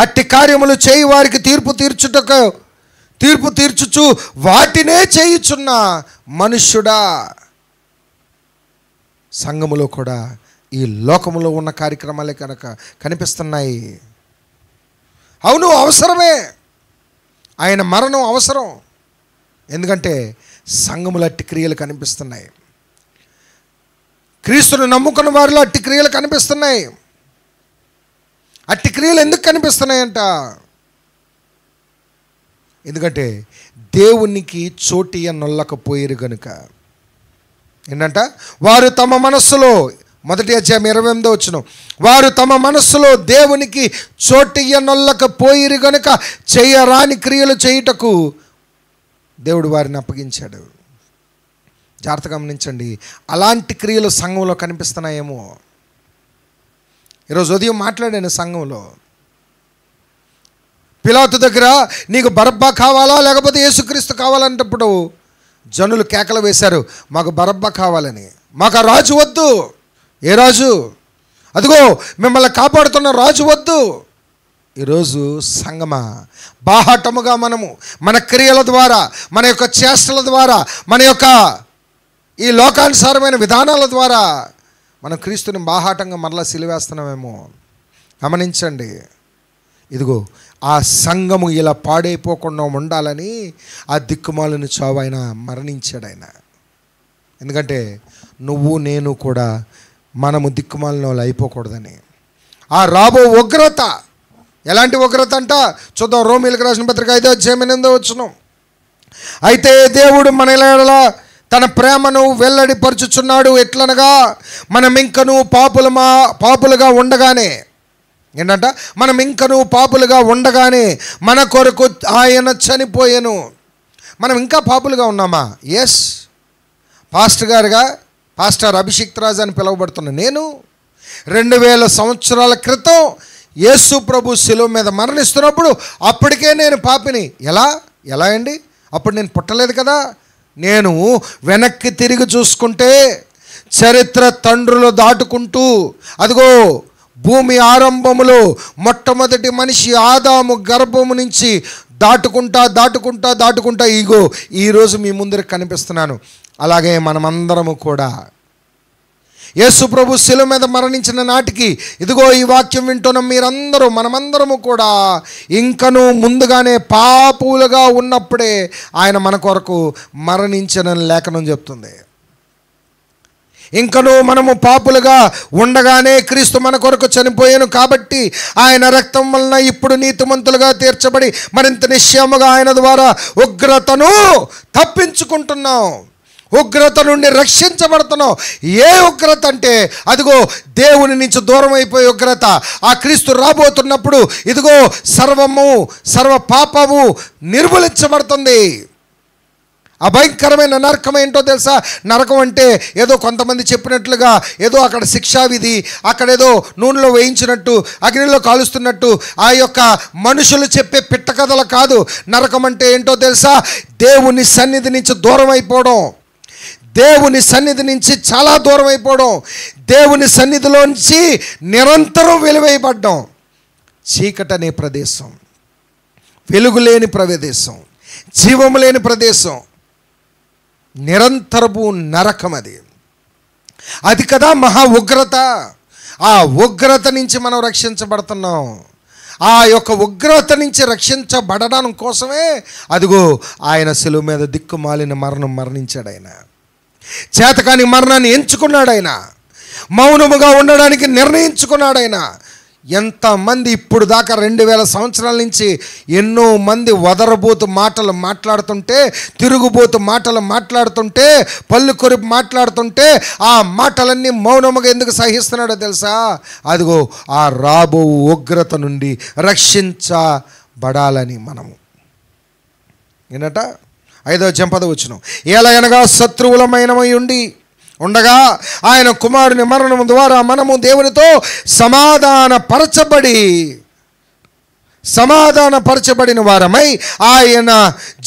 అట్టి కార్యములు చేయి వారికి తీర్పు తీర్చుచు వాటినే చేయుచున్న మనుష్యుడా. సంఘములో కూడా ఈ లోకములో ఉన్న కార్యక్రమాలే కనుక కనిపిస్తున్నాయి. అవును అవసరమే, ఆయన మరణం అవసరం. ఎందుకంటే సంఘములో అట్టి క్రియలు కనిపిస్తున్నాయి. క్రీస్తును నమ్ముకున్న వారిలో అట్టి క్రియలు కనిపిస్తున్నాయి. అట్టి క్రియలు ఎందుకు కనిపిస్తున్నాయంట? ఎందుకంటే దేవునికి చోటియ నొల్లకపోయారు కనుక. ఏంటంట? వారు తమ మనస్సులో 1వ అధ్యాయం 28వ వచనం, వారు తమ మనస్సులో దేవునికి చోటియ నొల్లకపోయిరు గనుక చేయరాని క్రియలు చేయుటకు దేవుడు వారిని అప్పగించాడు. జాగ్రత్తగా గమనించండి. అలాంటి క్రియలు సంఘంలో కనిపిస్తున్నాయేమో. ఈరోజు ఉదయం మాట్లాడాను సంఘంలో. పిలాతు దగ్గర నీకు బరబ్బా కావాలా లేకపోతే యేసుక్రీస్తు కావాలంటప్పుడు జనులు కేకలు వేశారు, మాకు బరబ్బా కావాలని, మాకు ఆ రాజు వద్దు. ఏ రాజు? అదిగో మిమ్మల్ని కాపాడుతున్న రాజు వద్దు. ఈరోజు సంగమా బాహాటముగా మనము మన క్రియల ద్వారా, మన యొక్క చేష్టల ద్వారా, మన యొక్క ఈ లోకానుసారమైన విధానాల ద్వారా మనం క్రీస్తుని బాహాటంగా మరలా సిలివేస్తున్నామేమో. గమనించండి. ఇదిగో ఆ సంఘము ఇలా పాడైపోకుండా ఉండాలని ఆ దిక్కుమాలను చావు ఆయన మరణించాడు ఆయన. ఎందుకంటే నువ్వు నేను కూడా మనము దిక్కుమాలిన వాళ్ళు అయిపోకూడదని. ఆ రాబో ఉగ్రత ఎలాంటి ఉగ్రత అంట చూద్దాం. రోమీయులకు రాసిన పత్రిక 5వ అధ్యాయం 8వ వచనం, అయితే దేవుడు మన ఎడల తన ప్రేమను వెల్లడిపరుచుచున్నాడు. ఎట్లనగా మనం ఇంకను పాపులుగా ఉండగానే, ఏంటంట, మనం ఇంకనూ పాపులుగా ఉండగానే మన కొరకు ఆయన చనిపోయెను. మనం ఇంకా పాపులుగా ఉన్నామా? ఎస్. పాస్టర్ అభిషిక్త్ రాజు అని పిలువబడుతున్న నేను 2000 సంవత్సరాల క్రితం యేసు ప్రభు శిలువ మీద మరణిస్తున్నప్పుడు అప్పటికే నేను పాపిని. ఎలా అండి? అప్పుడు నేను పుట్టలేదు కదా. నేను వెనక్కి తిరిగి చూసుకుంటే చరిత్ర తండ్రులు దాటుకుంటూ, అదిగో భూమి ఆరంభములో మొట్టమొదటి మనిషి ఆదాము గర్భము నుంచి దాటుకుంటా ఇగో ఈరోజు మీ ముందరికి కనిపిస్తున్నాను. అలాగే మనమందరము కూడా యేసు ప్రభు శిలువ మీద మరణించిన నాటికి ఇదిగో ఈ వాక్యం వింటున్న మీరందరూ, మనమందరము కూడా ఇంకనూ ముందుగానే పాపులుగా ఉన్నప్పుడే ఆయన మన కొరకు మరణించనని లేఖనం చెప్తుంది. ఇంకనూ మనము పాపులుగా ఉండగానే క్రీస్తు మన కొరకు చనిపోయాను కాబట్టి ఆయన రక్తం వలన ఇప్పుడు నీతిమంతులుగా తీర్చబడి మరింత నిశ్చయముగా ఆయన ద్వారా ఉగ్రతను తప్పించుకుంటున్నాం, ఉగ్రత నుండి రక్షించబడుతున్నాం. ఏ ఉగ్రత అంటే అదిగో దేవుని నుంచి దూరం అయిపోయే ఉగ్రత. ఆ క్రీస్తు రాబోతున్నప్పుడు ఇదిగో సర్వ పాపము నిర్మూలించబడుతుంది. ఆ భయంకరమైన నరకం ఏంటో తెలుసా? నరకం అంటే ఏదో కొంతమంది చెప్పినట్లుగా ఏదో అక్కడ శిక్షావిధి, అక్కడేదో నూనెలో వేయించినట్టు అగ్నిలో కాలుస్తున్నట్టు ఆ యొక్క మనుషులు చెప్పే పిట్ట కథలు కాదు. నరకం అంటే ఏంటో తెలుసా? దేవుని సన్నిధి నుంచి దూరం అయిపోవడం, దేవుని సన్నిధి నుంచి చాలా దూరం అయిపోవడం, దేవుని సన్నిధిలోంచి నిరంతరం వెలువైపడ్డం. చీకటనే ప్రదేశం, వెలుగు లేని ప్రదేశం, జీవము లేని ప్రదేశం, నిరంతరపు నరకం. అది కదా మహా ఉగ్రత. ఆ ఉగ్రత నుంచి మనం రక్షించబడుతున్నాం. ఆ యొక్క ఉగ్రత నుంచి రక్షించబడడం కోసమే అదిగో ఆయన శిలువ మీద దిక్కుమాలిన మరణం మరణించాడు. ఆయన చేతకాని మరణాన్ని ఎంచుకున్నాడు. ఆయన మౌనముగా ఉండడానికి నిర్ణయించుకున్నాడు. ఆయన ఎంతమంది ఇప్పుడు దాకా 2000 సంవత్సరాల నుంచి ఎన్నో మంది వదరబోతు మాటలు మాట్లాడుతుంటే, తిరుగుబోతు మాటలు మాట్లాడుతుంటే, పళ్ళు కొరిపి మాట్లాడుతుంటే ఆ మాటలన్నీ మౌనముగా ఎందుకు సహిస్తున్నాడో తెలుసా? అదిగో ఆ రాబో ఉగ్రత నుండి రక్షించబడాలని మనము. ఏంటట 5వ వచనం, ఎలాగనగా శత్రువులమైనమై ఉండగా ఆయన కుమారుని మరణం ద్వారా మనము దేవునితో సమాధానపరచబడిన వారమై ఆయన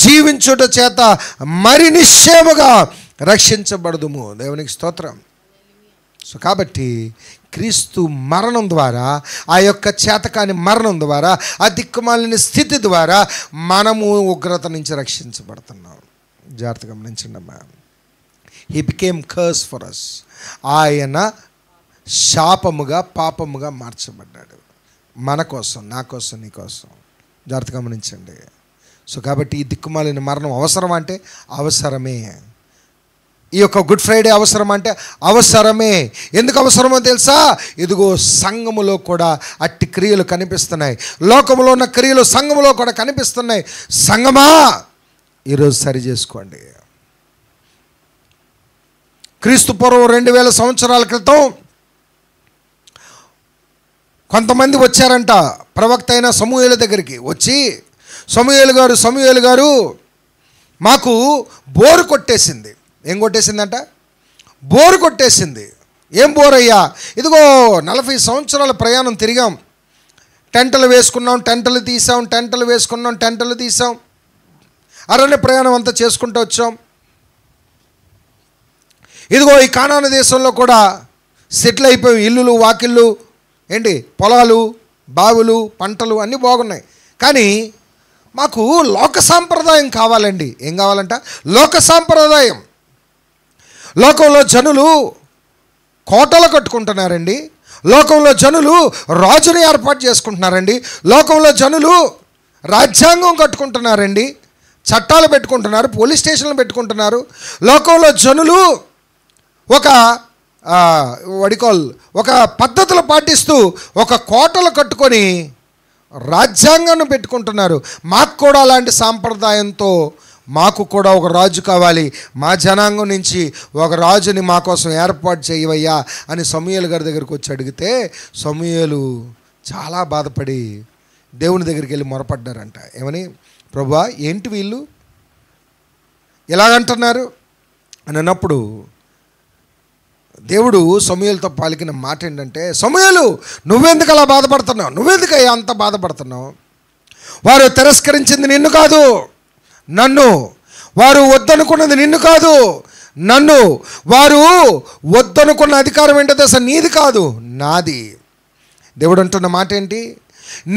జీవించుట చేత మరి నిశ్చయముగా రక్షించబడదుము. దేవునికి స్తోత్రం. సో కాబట్టి క్రీస్తు మరణం ద్వారా, ఆ యొక్క చేతకాని మరణం ద్వారా, ఆ దిక్కుమాలిన స్థితి ద్వారా మనము ఉగ్రత నుంచి రక్షించబడుతున్నాం. జాగ్రత్తగా గమనించండమ్మా. He became curse for us. ఆయన శాపముగా పాపముగా మార్చబడ్డాడు మన కోసం, నా కోసం, నీ కోసం. జాగ్రత్తగా గమనించండి. సో కాబట్టి ఈ దిక్కుమాలిన మరణం అవసరం అంటే అవసరమే. ఈ యొక్క గుడ్ ఫ్రైడే అవసరం అంటే అవసరమే. ఎందుకు అవసరమో తెలుసా? ఇదిగో సంఘములో కూడా అట్టి క్రియలు కనిపిస్తున్నాయి. లోకములో ఉన్న క్రియలు సంఘములో కూడా కనిపిస్తున్నాయి. సంఘమా, ఈరోజు సరి చేసుకోండి. క్రీస్తు పూర్వం 2000 సంవత్సరాల క్రితం కొంతమంది వచ్చారంట ప్రవక్త అయిన సమూయేలు దగ్గరికి. వచ్చి సమూయేలు గారు మాకు బోరు కొట్టేసింది. ఏం కొట్టేసిందంట? బోరు కొట్టేసింది. ఏం బోరయ్యా? ఇదిగో 40 సంవత్సరాల ప్రయాణం తిరిగాం, టెంటలు వేసుకున్నాం, టెంటలు తీసాం, అరణ్య ప్రయాణం అంతా చేసుకుంటూ వచ్చాం. ఇదిగో ఈ కానాను దేశంలో కూడా సెటిల్ అయిపోయి ఇల్లులు, వాకిళ్ళు, ఏంటి పొలాలు, బావులు, పంటలు అన్నీ బాగున్నాయి. కానీ మాకు లోక సాంప్రదాయం కావాలండి. ఏం కావాలంట? లోక సాంప్రదాయం. లోకంలో జనులు కోటలు కట్టుకుంటున్నారండి. లోకంలో జనులు రాజుని ఏర్పాటు చేసుకుంటున్నారండి. లోకంలో జనులు రాజ్యాంగం కట్టుకుంటున్నారండి, చట్టాలు పెట్టుకుంటున్నారు, పోలీస్ స్టేషన్లు పెట్టుకుంటున్నారు. లోకంలో జనులు ఒక పద్ధతులు పాటిస్తూ ఒక కోటలు కట్టుకొని రాజ్యాంగాన్ని పెట్టుకుంటున్నారు. మాకు కూడా అలాంటి సాంప్రదాయంతో మాకు కూడా ఒక రాజు కావాలి, మా జనాంగం నుంచి ఒక రాజుని మా కోసం ఏర్పాటు చేయవయ్యా అని సమూయేలు గారి దగ్గరికి వచ్చి అడిగితే సమూయేలు చాలా బాధపడి దేవుని దగ్గరికి వెళ్ళి మొరపడ్డారంట. ఏమని, ప్రభువా ఏంటి వీళ్ళు ఎలాగంటున్నారు అని అన్నప్పుడు దేవుడు సమూయేలుతో పలికిన మాట ఏంటంటే, సమూయేలు నువ్వెందుకు అలా బాధపడుతున్నావు, నువ్వెందుకు అంత బాధపడుతున్నావు? వారు తిరస్కరించింది నిన్ను కాదు నన్ను, వారు వద్దనుకున్నది నిన్ను కాదు నన్ను, వారు వద్దనుకున్న అధికారం ఏంటో తెలుసా, నీది కాదు నాది. దేవుడు అంటున్న మాట ఏంటి,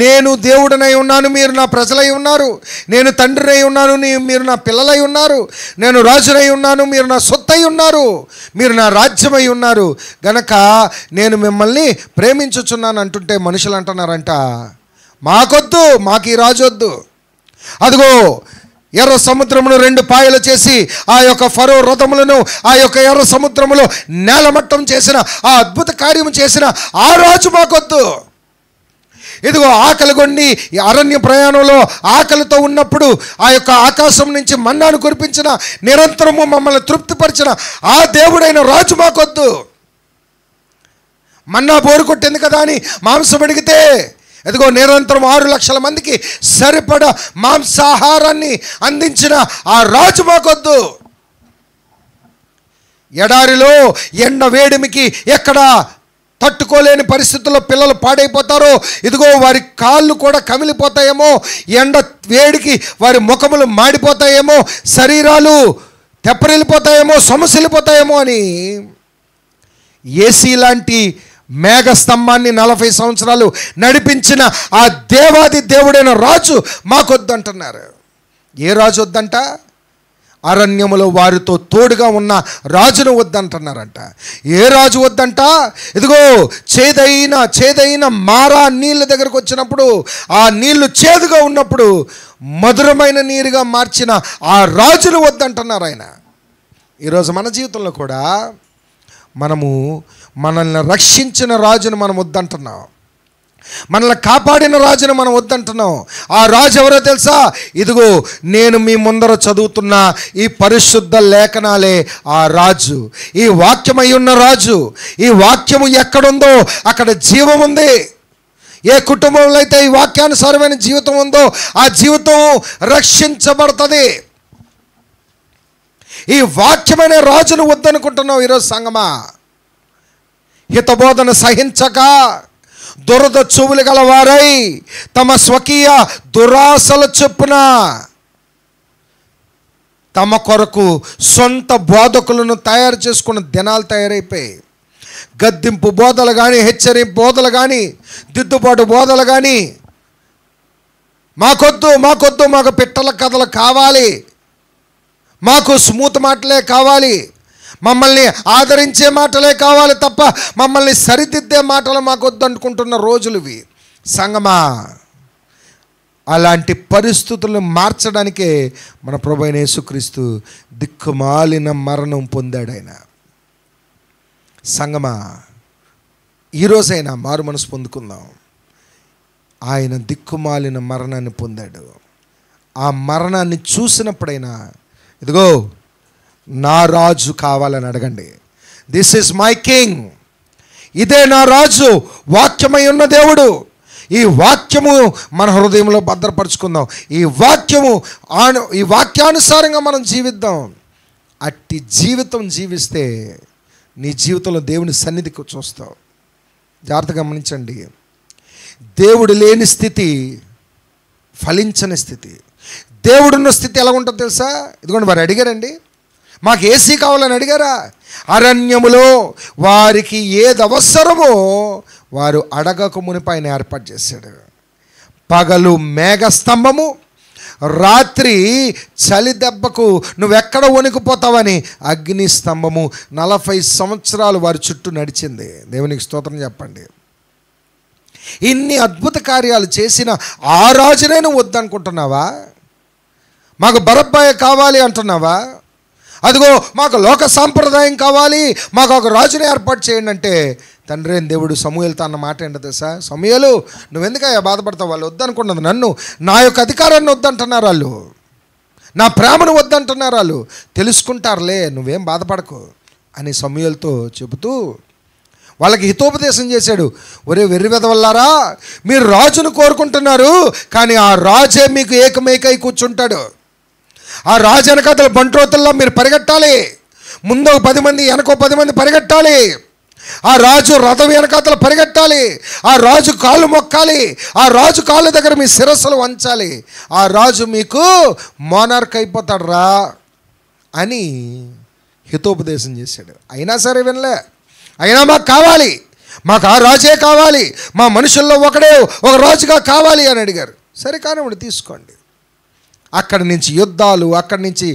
నేను దేవుడనై ఉన్నాను, మీరు నా ప్రజలై ఉన్నారు. నేను తండ్రినై ఉన్నాను, మీరు నా పిల్లలై ఉన్నారు. నేను రాజునై ఉన్నాను, మీరు నా సొత్తై ఉన్నారు. మీరు నా రాజ్యమై ఉన్నారు. గనక నేను మిమ్మల్ని ప్రేమించుచున్నాను అంటుంటే మనుషులు అంటున్నారంట, మాకొద్దు, మాకు ఈ రాజు వద్దు. అదిగో ఎర్ర సముద్రమును 2 పాయలు చేసి ఆ యొక్క ఫరో రథములను ఆ యొక్క ఎర్ర సముద్రములో నేలమట్టం చేసిన ఆ అద్భుత కార్యము చేసిన ఆ రాజు మాకొద్దు. ఇదిగో ఆకలి కొండి అరణ్య ప్రయాణంలో ఆకలితో ఉన్నప్పుడు ఆ యొక్క ఆకాశం నుంచి మన్నాను కురిపించిన, నిరంతరము మమ్మల్ని తృప్తిపరిచిన ఆ దేవుడైన రాజు మాకొద్దు. మన్నా బోరు కొట్టింది కదా అని మాంసం అడిగితే ఇదిగో నిరంతరం 6 లక్షల మందికి సరిపడా మాంసాహారాన్ని అందించిన ఆ రాజు మాకొద్దు. ఎడారిలో ఎండ వేడిమికి ఎక్కడ తట్టుకోలేని పరిస్థితుల్లో పిల్లలు పాడైపోతారో, ఇదిగో వారి కాళ్ళు కూడా కమిలిపోతాయేమో, ఎండ వేడికి వారి ముఖములు మాడిపోతాయేమో, శరీరాలు తెప్పరిల్లిపోతాయేమో, సొమసిల్లిపోతాయేమో అని ఏసీ లాంటి మేఘస్తంభాన్ని 40 సంవత్సరాలు నడిపించిన ఆ దేవాది దేవుడైన రాజు మాకొద్దంటున్నారు. ఏ రాజు వద్దంట? అరణ్యములో వారితో తోడుగా ఉన్న రాజును వద్దంటున్నారంట. ఏ రాజు వద్దంట? ఇదిగో చేదైన మారా నీళ్ళ దగ్గరకు వచ్చినప్పుడు ఆ నీళ్లు చేదుగా ఉన్నప్పుడు మధురమైన నీరుగా మార్చిన ఆ రాజును వద్దంటున్నారు ఆయన. ఈరోజు మన జీవితంలో కూడా మనల్ని రక్షించిన రాజును మనం వద్దంటున్నాం, మనల్ని కాపాడిన రాజును మనం వద్దంటున్నాం. ఆ రాజు ఎవరో తెలుసా? ఇదిగో నేను మీ ముందర చదువుతున్న ఈ పరిశుద్ధ లేఖనాలే ఆ రాజు, ఈ వాక్యమై ఉన్న రాజు. ఈ వాక్యము ఎక్కడుందో అక్కడ జీవం ఉంది. ఏ కుటుంబంలో అయితే ఈ వాక్యానుసారమైన జీవితం ఉందో ఆ జీవితం రక్షించబడుతుంది. ఈ వాక్యమైన రాజును వద్దనుకుంటున్నావు ఈరోజు సంగమా. హితబోధన సహించక దురద చెవులు గలవారై తమ స్వకీయ దురాశల చొప్పున తమ కొరకు సొంత బోధకులను తయారు చేసుకున్న దినాలు తయారైపోయాయి. గద్దింపు బోధలు కానీ, హెచ్చరింపు బోధలు కానీ, దిద్దుబాటు బోధలు కానీ, మాకొద్దు మాకు పిట్టల కథలు కావాలి, మాకు స్మూత్ మాటలే కావాలి, మమ్మల్ని ఆదరించే మాటలే కావాలి తప్ప మమ్మల్ని సరిదిద్దే మాటలు మాకొద్దు అనుకుంటున్న రోజులు ఇవి. సంగమా, అలాంటి పరిస్థితులను మార్చడానికే మన ప్రభువైన యేసుక్రీస్తు దిక్కుమాలిన మరణం పొందాడు. ఆయన సంగమా, ఈరోజైనా మారు మనసు పొందుకుందాం. ఆయన దిక్కుమాలిన మరణాన్ని పొందాడు. ఆ మరణాన్ని చూసినప్పుడైనా ఇదిగో నా రాజు కావాలని అడగండి. దిస్ ఈజ్ మై కింగ్, ఇదే నా రాజు, వాక్యమై ఉన్న దేవుడు. ఈ వాక్యము మన హృదయంలో భద్రపరుచుకుందాం. ఈ వాక్యానుసారంగా మనం జీవిద్దాం. అట్టి జీవితం జీవిస్తే నీ జీవితంలో దేవుని సన్నిధికి చూస్తావు. జాగ్రత్తగా గమనించండి. దేవుడు లేని స్థితి ఫలించని స్థితి. దేవుడున్న స్థితి ఎలా ఉంటుందో తెలుసా? ఇదిగోండి, వారు అడిగారండి, మాకు ఏసీ కావాలని అడిగారా? అరణ్యములో వారికి ఏది అవసరమో వారు అడగక మునిపి ఆయన ఏర్పాటు చేశాడు. పగలు మేఘస్తంభము, రాత్రి చలి దెబ్బకు నువ్వెక్కడ వణికిపోతావని అగ్ని స్తంభము 40 సంవత్సరాలు వారి చుట్టూ నడిచింది. దేవునికి స్తోత్రం చెప్పండి. ఇన్ని అద్భుత కార్యాలు చేసిన ఆ రాజునే నువ్వు వద్దనుకుంటున్నావా? మాకు బరబ్బాయ కావాలి అంటున్నావా? అదిగో మాకు లోక సాంప్రదాయం కావాలి, మాకు ఒక రాజుని ఏర్పాటు చేయండి అంటే, తండ్రి అయిన దేవుడు సమూయేలుతో అన్న మాట ఏంటో తెలుసా? సమూయేలు, నువ్వెందుకయ్యా బాధపడతావు? వాళ్ళు వద్దనుకున్నది నన్ను, నా యొక్క అధికారాన్ని వద్దంటున్నారు వాళ్ళు, నా ప్రేమను వద్దంటున్నారు వాళ్ళు. తెలుసుకుంటారులే, నువ్వేం బాధపడకు అని సమూయేలుతో చెబుతూ వాళ్ళకి హితోపదేశం చేశాడు. ఒరే వెర్రి వెదవల్లారా, మీరు రాజును కోరుకుంటున్నారు, కానీ ఆ రాజే మీకు ఏకమేకై కూర్చుంటాడు. ఆ రాజు వెనకాతల బంట్రోతుల్లో మీరు పరిగెట్టాలి. ముందు 10 మంది, వెనకో 10 మంది పరిగెట్టాలి. ఆ రాజు రథం వెనకాతల పరిగెట్టాలి. ఆ రాజు కాళ్ళు మొక్కాలి. ఆ రాజు కాళ్ళ దగ్గర మీ శిరస్సులు వంచాలి. ఆ రాజు మీకు మోనార్క్ అయిపోతాడు రా అని హితోపదేశం చేశాడు. అయినా సరే వినలే. అయినా మాకు కావాలి, మాకు ఆ రాజే కావాలి, మా మనుషుల్లో ఒకడే ఒక రాజుగా కావాలి అని అడిగారు. సరే కానివ్వండి, తీసుకోండి. అక్కడి నుంచి యుద్ధాలు, అక్కడి నుంచి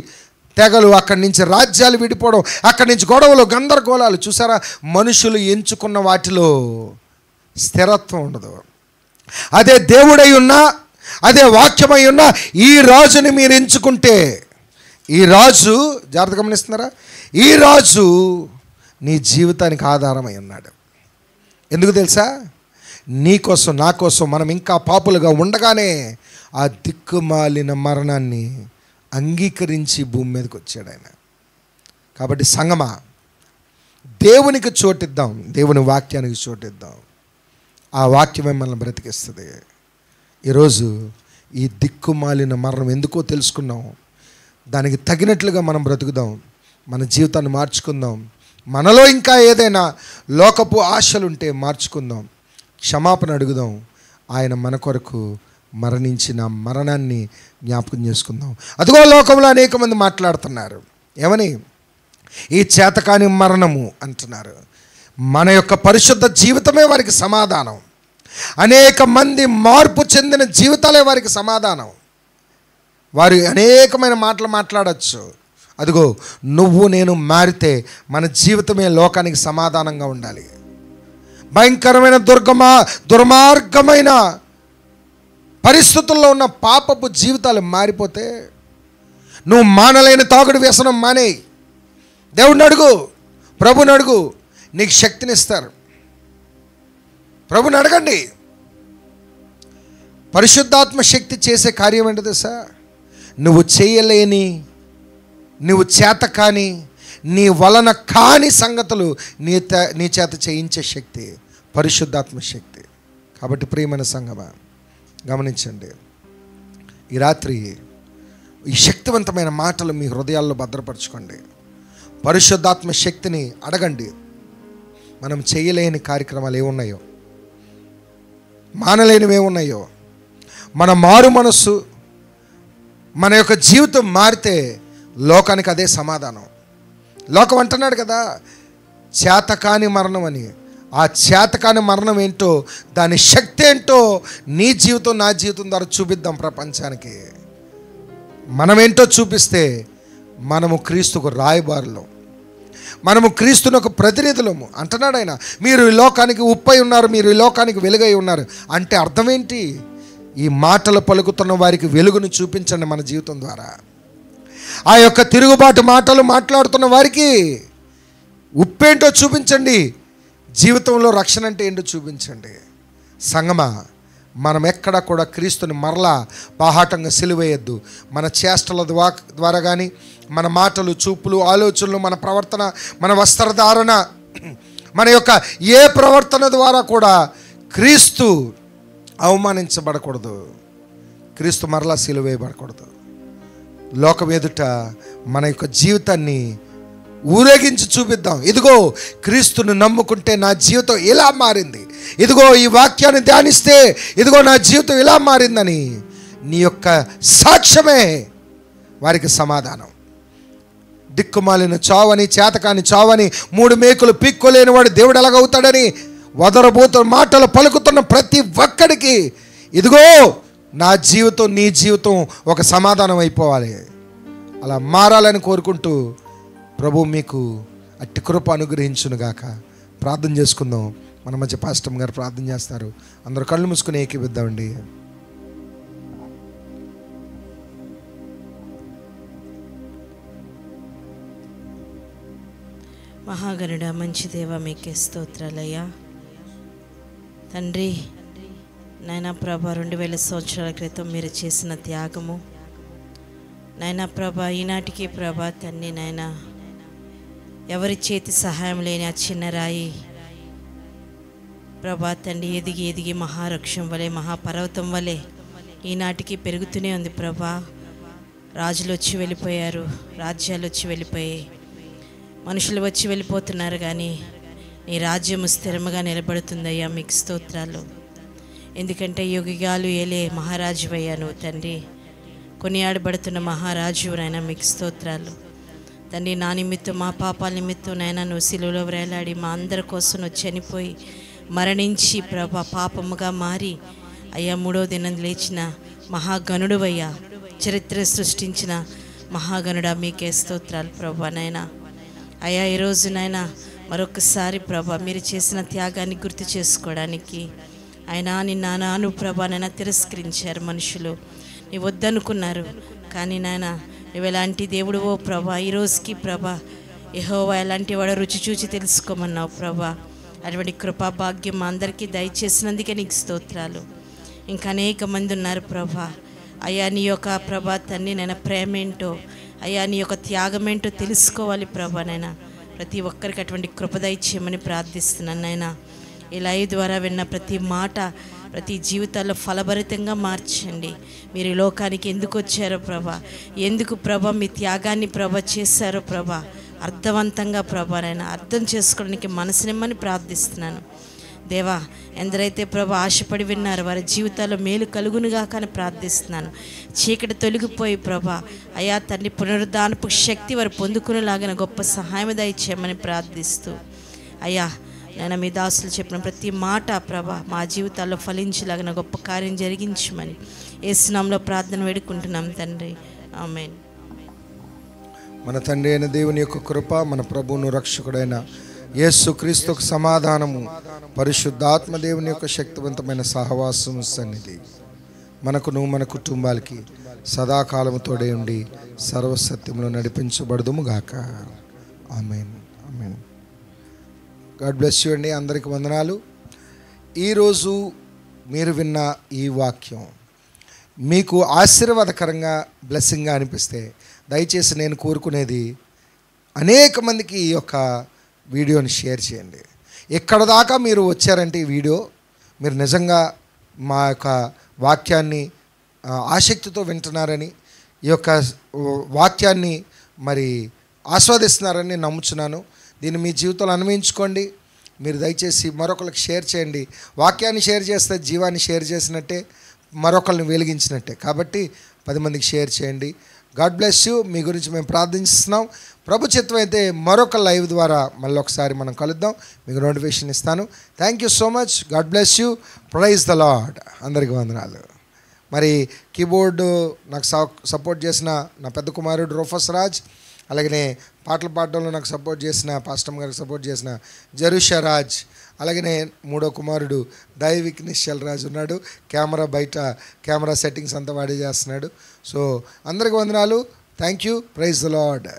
తెగలు, అక్కడి నుంచి రాజ్యాలు విడిపోవడం, అక్కడి నుంచి గొడవలు, గందరగోళాలు. చూసారా, మనుషులు ఎంచుకున్న వాటిలో స్థిరత్వం ఉండదు. అదే దేవుడై ఉన్నా, అదే వాక్యమై ఉన్నా, ఈ రాజుని మీరు ఎంచుకుంటే, ఈ రాజు, జాగ్రత్త గమనిస్తున్నారా, ఈ రాజు నీ జీవితానికి ఆధారమై ఉన్నాడు. ఎందుకు తెలుసా? నీ కోసం, నా కోసం మనం ఇంకా పాపులుగా ఉండగానే ఆ దిక్కుమాలిన మరణాన్ని అంగీకరించి భూమి మీదకి వచ్చాడు ఆయన. కాబట్టి సంగమా, దేవునికి చోటిద్దాం, దేవుని వాక్యానికి చోటిద్దాం. ఆ వాక్యమే మనల్ని బ్రతికిస్తుంది. ఈరోజు ఈ దిక్కుమాలిన మరణం ఎందుకో తెలుసుకున్నాం. దానికి తగినట్లుగా మనం బ్రతుకుదాం, మన జీవితాన్ని మార్చుకుందాం. మనలో ఇంకా ఏదైనా లోకపు ఆశలుంటే మార్చుకుందాం, క్షమాపణ అడుగుదాం. ఆయన మన కొరకు మరణించిన మరణాన్ని జ్ఞాపకం చేసుకుందాం. అదిగో లోకంలో అనేక మంది మాట్లాడుతున్నారు. ఏమని? ఈ చేతకాని మరణము అంటున్నారు. మన యొక్క పరిశుద్ధ జీవితమే వారికి సమాధానం. అనేక మంది మార్పు చెందిన జీవితాలే వారికి సమాధానం. వారు అనేకమైన మాటలు మాట్లాడచ్చు. అదిగో నువ్వు నేను మారితే మన జీవితమే లోకానికి సమాధానంగా ఉండాలి. భయంకరమైన దుర్మార్గమైన పరిస్థితుల్లో ఉన్న పాపపు జీవితాలు మారిపోతే, నువ్వు మానలేని తాగుడు వ్యసనం మానేయి. దేవుడిని అడుగు, ప్రభుని అడుగు, నీకు శక్తినిస్తారు. ప్రభుని అడగండి. పరిశుద్ధాత్మ శక్తి చేసే కార్యం ఏంటో తెలుసా? నువ్వు చేయలేని, నువ్వు చేత కాని, నీ వలన కాని సంగతులు నీ చేత చేయించే శక్తి పరిశుద్ధాత్మ శక్తి. కాబట్టి ప్రియమైన సంగమా, గమనించండి, ఈ రాత్రి ఈ శక్తివంతమైన మాటలు మీ హృదయాల్లో భద్రపరచుకోండి. పరిశుద్ధాత్మ శక్తిని అడగండి. మనం చేయలేని కార్యక్రమాలు ఏమున్నాయో, మానలేనివి ఏమున్నాయో, మన మారు మనస్సు, మన యొక్క జీవితం మారితే లోకానికి అదే సమాధానం. లోకం అంటున్నాడు కదా, చేతకాని మరణం అని. ఆ చేతకాని మరణం ఏంటో, దాని శక్తి ఏంటో నీ జీవితం, నా జీవితం ద్వారా చూపిద్దాం ప్రపంచానికి. మనమేంటో చూపిస్తే మనము క్రీస్తుకు రాయబారులం, మనము క్రీస్తుని ఒక ప్రతినిధులము అంటున్నాడు ఆయన. మీరు ఈ లోకానికి ఉప్పై ఉన్నారు, మీరు ఈ లోకానికి వెలుగై ఉన్నారు అంటే అర్థం ఏంటి? ఈ మాటలు పలుకుతున్న వారికి వెలుగును చూపించండి మన జీవితం ద్వారా. ఆ యొక్క తిరుగుబాటు మాటలు మాట్లాడుతున్న వారికి ఉప్పేంటో చూపించండి. జీవితంలో రక్షణ అంటే ఏంటో చూపించండి. సంగమా, మనం ఎక్కడ కూడా క్రీస్తుని మరలా బాహాటంగా సిలువేయద్దు. మన చేష్టల ద్వారా కానీ, మన మాటలు, చూపులు, ఆలోచనలు, మన ప్రవర్తన, మన వస్త్రధారణ, మన యొక్క ఏ ప్రవర్తన ద్వారా కూడా క్రీస్తు అవమానించబడకూడదు. క్రీస్తు మరలా సిలువేయబడకూడదు. లోకం ఎదుట మన యొక్క జీవితాన్ని ఊరేగించి చూపిద్దాం. ఇదిగో క్రీస్తుని నమ్ముకుంటే నా జీవితం ఇలా మారింది, ఇదిగో ఈ వాక్యాన్ని ధ్యానిస్తే ఇదిగో నా జీవితం ఇలా మారిందని నీ యొక్క సాక్ష్యమే వారికి సమాధానం. దిక్కుమాలిన చావని, చేతకాని చావని, 3 మేకులు పీక్కోలేని వాడు దేవుడు ఎలాగవుతాడని వదరబోతు మాటలు పలుకుతున్న ప్రతి ఒక్కడికి ఇదిగో నా జీవితం, నీ జీవితం ఒక సమాధానం అయిపోవాలి. అలా మారాలని కోరుకుంటూ ప్రభు మీకు అట్టి కృప అనుగ్రహించునుగాక. ప్రార్థన చేసుకుందాం. మన మధ్య పాస్టర్ గారు ప్రార్థన చేస్తారు. అందరూ కళ్ళు మూసుకుని ఏకీవిద్దామండి. మహాగణుడ, మంచి దేవ, మీకే స్తోత్రాలయ్యా. తండ్రి నాయనా ప్రభా, 2000 సంవత్సరాల క్రితం మీరు చేసిన త్యాగము నాయనా ప్రభా, ఈనాటికి ప్రభా తండ్రి నాయనా, ఎవరి చేతి సహాయం లేని ఆ చిన్న రాయి ప్రభా తండ్రి, ఎదిగి ఎదిగి మహావృక్షం వలె, మహాపర్వతం వలె ఈనాటికి పెరుగుతూనే ఉంది ప్రభా. రాజులు వచ్చి వెళ్ళిపోయారు, రాజ్యాలు వచ్చి వెళ్ళిపోయాయి, మనుషులు వచ్చి వెళ్ళిపోతున్నారు, కానీ నీ రాజ్యము స్థిరముగా నిలబడుతుందయ్యా. మీకు స్తోత్రాలు. ఎందుకంటే యుగాలు ఏలే మహారాజు అయ్యా నువ్వు తండ్రి, కొనియాడబడుతున్న మహారాజు నాయన. మీకు స్తోత్రాలు తండ్రి. నా నిమిత్తం, మా పాపాల నిమిత్తం నాయన నువ్వు సిలువలో వేలాడి మా అందరి కోసం నువ్వు చనిపోయి మరణించి ప్రభా పాపముగా మారి అయ్యా 3వ దినం లేచిన మహాగణుడు అయ్యా, చరిత్ర సృష్టించిన మహాగణుడా మీకే స్తోత్రాలు ప్రభా నాయన. అయ్యా ఈరోజు నాయన మరొకసారి ప్రభా మీరు చేసిన త్యాగాన్ని గుర్తు చేసుకోవడానికి ఆయన నాను ప్రభా నాయన తిరస్కరించారు మనుషులు, నీ వద్దనుకున్నారు. కానీ నాయన నువ్వు ఎలాంటి దేవుడు ఓ ప్రభా, ఈరోజుకి ప్రభా యెహోవా ఎలాంటి వాడో రుచి చూచి తెలుసుకోమన్నావు ప్రభా. అటువంటి కృపా భాగ్యం మా అందరికీ దయచేసినందుకే నీకు స్తోత్రాలు. ఇంకా అనేక మంది ఉన్నారు ప్రభా. అయ్యా నీ యొక్క ప్రభా తండ్రి నేను ప్రేమ ఏంటో, అయ్యా నీ యొక్క త్యాగం ఏంటో తెలుసుకోవాలి ప్రభా. నైనా ప్రతి ఒక్కరికి అటువంటి కృప దయచేయమని ప్రార్థిస్తున్నాను నాయనా. ఈ లైవ్ ద్వారా విన్న ప్రతి మాట ప్రతి జీవితాల్లో ఫలభరితంగా మార్చండి. మీరు ఈ లోకానికి ఎందుకు వచ్చారో ప్రభా, ఎందుకు ప్రభా మీ త్యాగాన్ని ప్రభా చేశారో ప్రభా అర్థవంతంగా ప్రభా నైనా అర్థం చేసుకోవడానికి మనసునిమ్మని ప్రార్థిస్తున్నాను దేవా. ఎందరైతే ప్రభా ఆశపడి విన్నారో వారి జీవితాల్లో మేలు కలుగునుగా కానీ ప్రార్థిస్తున్నాను. చీకటి తొలగిపోయి ప్రభా అయా తండ్రి పునరుద్ధానపు శక్తి వారు పొందుకునేలాగిన గొప్ప సహాయం దయచేయమని ప్రార్థిస్తూ అయ్యా నేను మీ దాసులు చెప్పిన ప్రతి మాట ప్రభా మా జీవితాల్లో ఫలించేలాగిన గొప్ప కార్యం జరిగించమని యేసు నామములో ప్రార్థన వేడుకుంటున్నాం తండ్రి, ఆమేన్. మన తండ్రి అయిన దేవుని యొక్క కృప, మన ప్రభువును రక్షకుడైన యేసు క్రీస్తుకు సమాధానము, పరిశుద్ధాత్మ దేవుని యొక్క శక్తివంతమైన సహవాసము సన్నిధి మనకును మన కుటుంబాలకి సదాకాలము తోడే ఉండి సర్వసత్యంలో నడిపించబడదుము గాక. ఆమేన్, ఆమేన్. గాడ్ బ్లెస్ యూ అండి. అందరికి వందనాలు. ఈరోజు మీరు విన్న ఈ వాక్యం మీకు ఆశీర్వాదకరంగా బ్లెస్సింగ్గా అనిపిస్తే దయచేసి నేను కోరుకునేది అనేక మందికి ఈ యొక్క వీడియోని షేర్ చేయండి. ఎక్కడ దాకా మీరు వచ్చారంటే ఈ వీడియో మీరు నిజంగా మా యొక్క వాక్యాన్ని ఆసక్తితో వింటున్నారని, ఈ యొక్క వాక్యాన్ని మరి ఆస్వాదిస్తున్నారని నేను నమ్ముచున్నాను. దీన్ని మీ జీవితంలో అన్వయించుకోండి. మీరు దయచేసి మరొకరికి షేర్ చేయండి. వాక్యాన్ని షేర్ చేస్తే జీవాన్ని షేర్ చేసినట్టే, మరొకరిని వెలిగించినట్టే. కాబట్టి 10 మందికి షేర్ చేయండి. God bless you. మీ గురించి మేము ప్రార్థిస్తున్నాం. ప్రభు చిత్తం అయితే మరొక లైవ్ ద్వారా మళ్ళీ ఒకసారి మనం కలుద్దాం. మీకు నోటిఫికేషన్ ఇస్తాను. Thank you so much. God bless you. Praise the lord. అందరికీ వందనాలు. మరి కీబోర్డు నాకు సపోర్ట్ చేసిన నా పెద్ద కుమారుడు రూఫస్ రాజ్, అలాగనే పాటలు పాడడంలో నాకు సపోర్ట్ చేసిన పాస్టమ్ గారికి సపోర్ట్ చేసిన జరుషా రాజ్, అలాగనే 3వ కుమారుడు దైవిక్ నిశ్చల్ రాజు ఉన్నాడు. కెమెరా బయట కెమెరా సెట్టింగ్స్ అంతా వాడే చేస్తున్నాడు. సో అందరికి వందనాలు. Thank you. Praise the lord.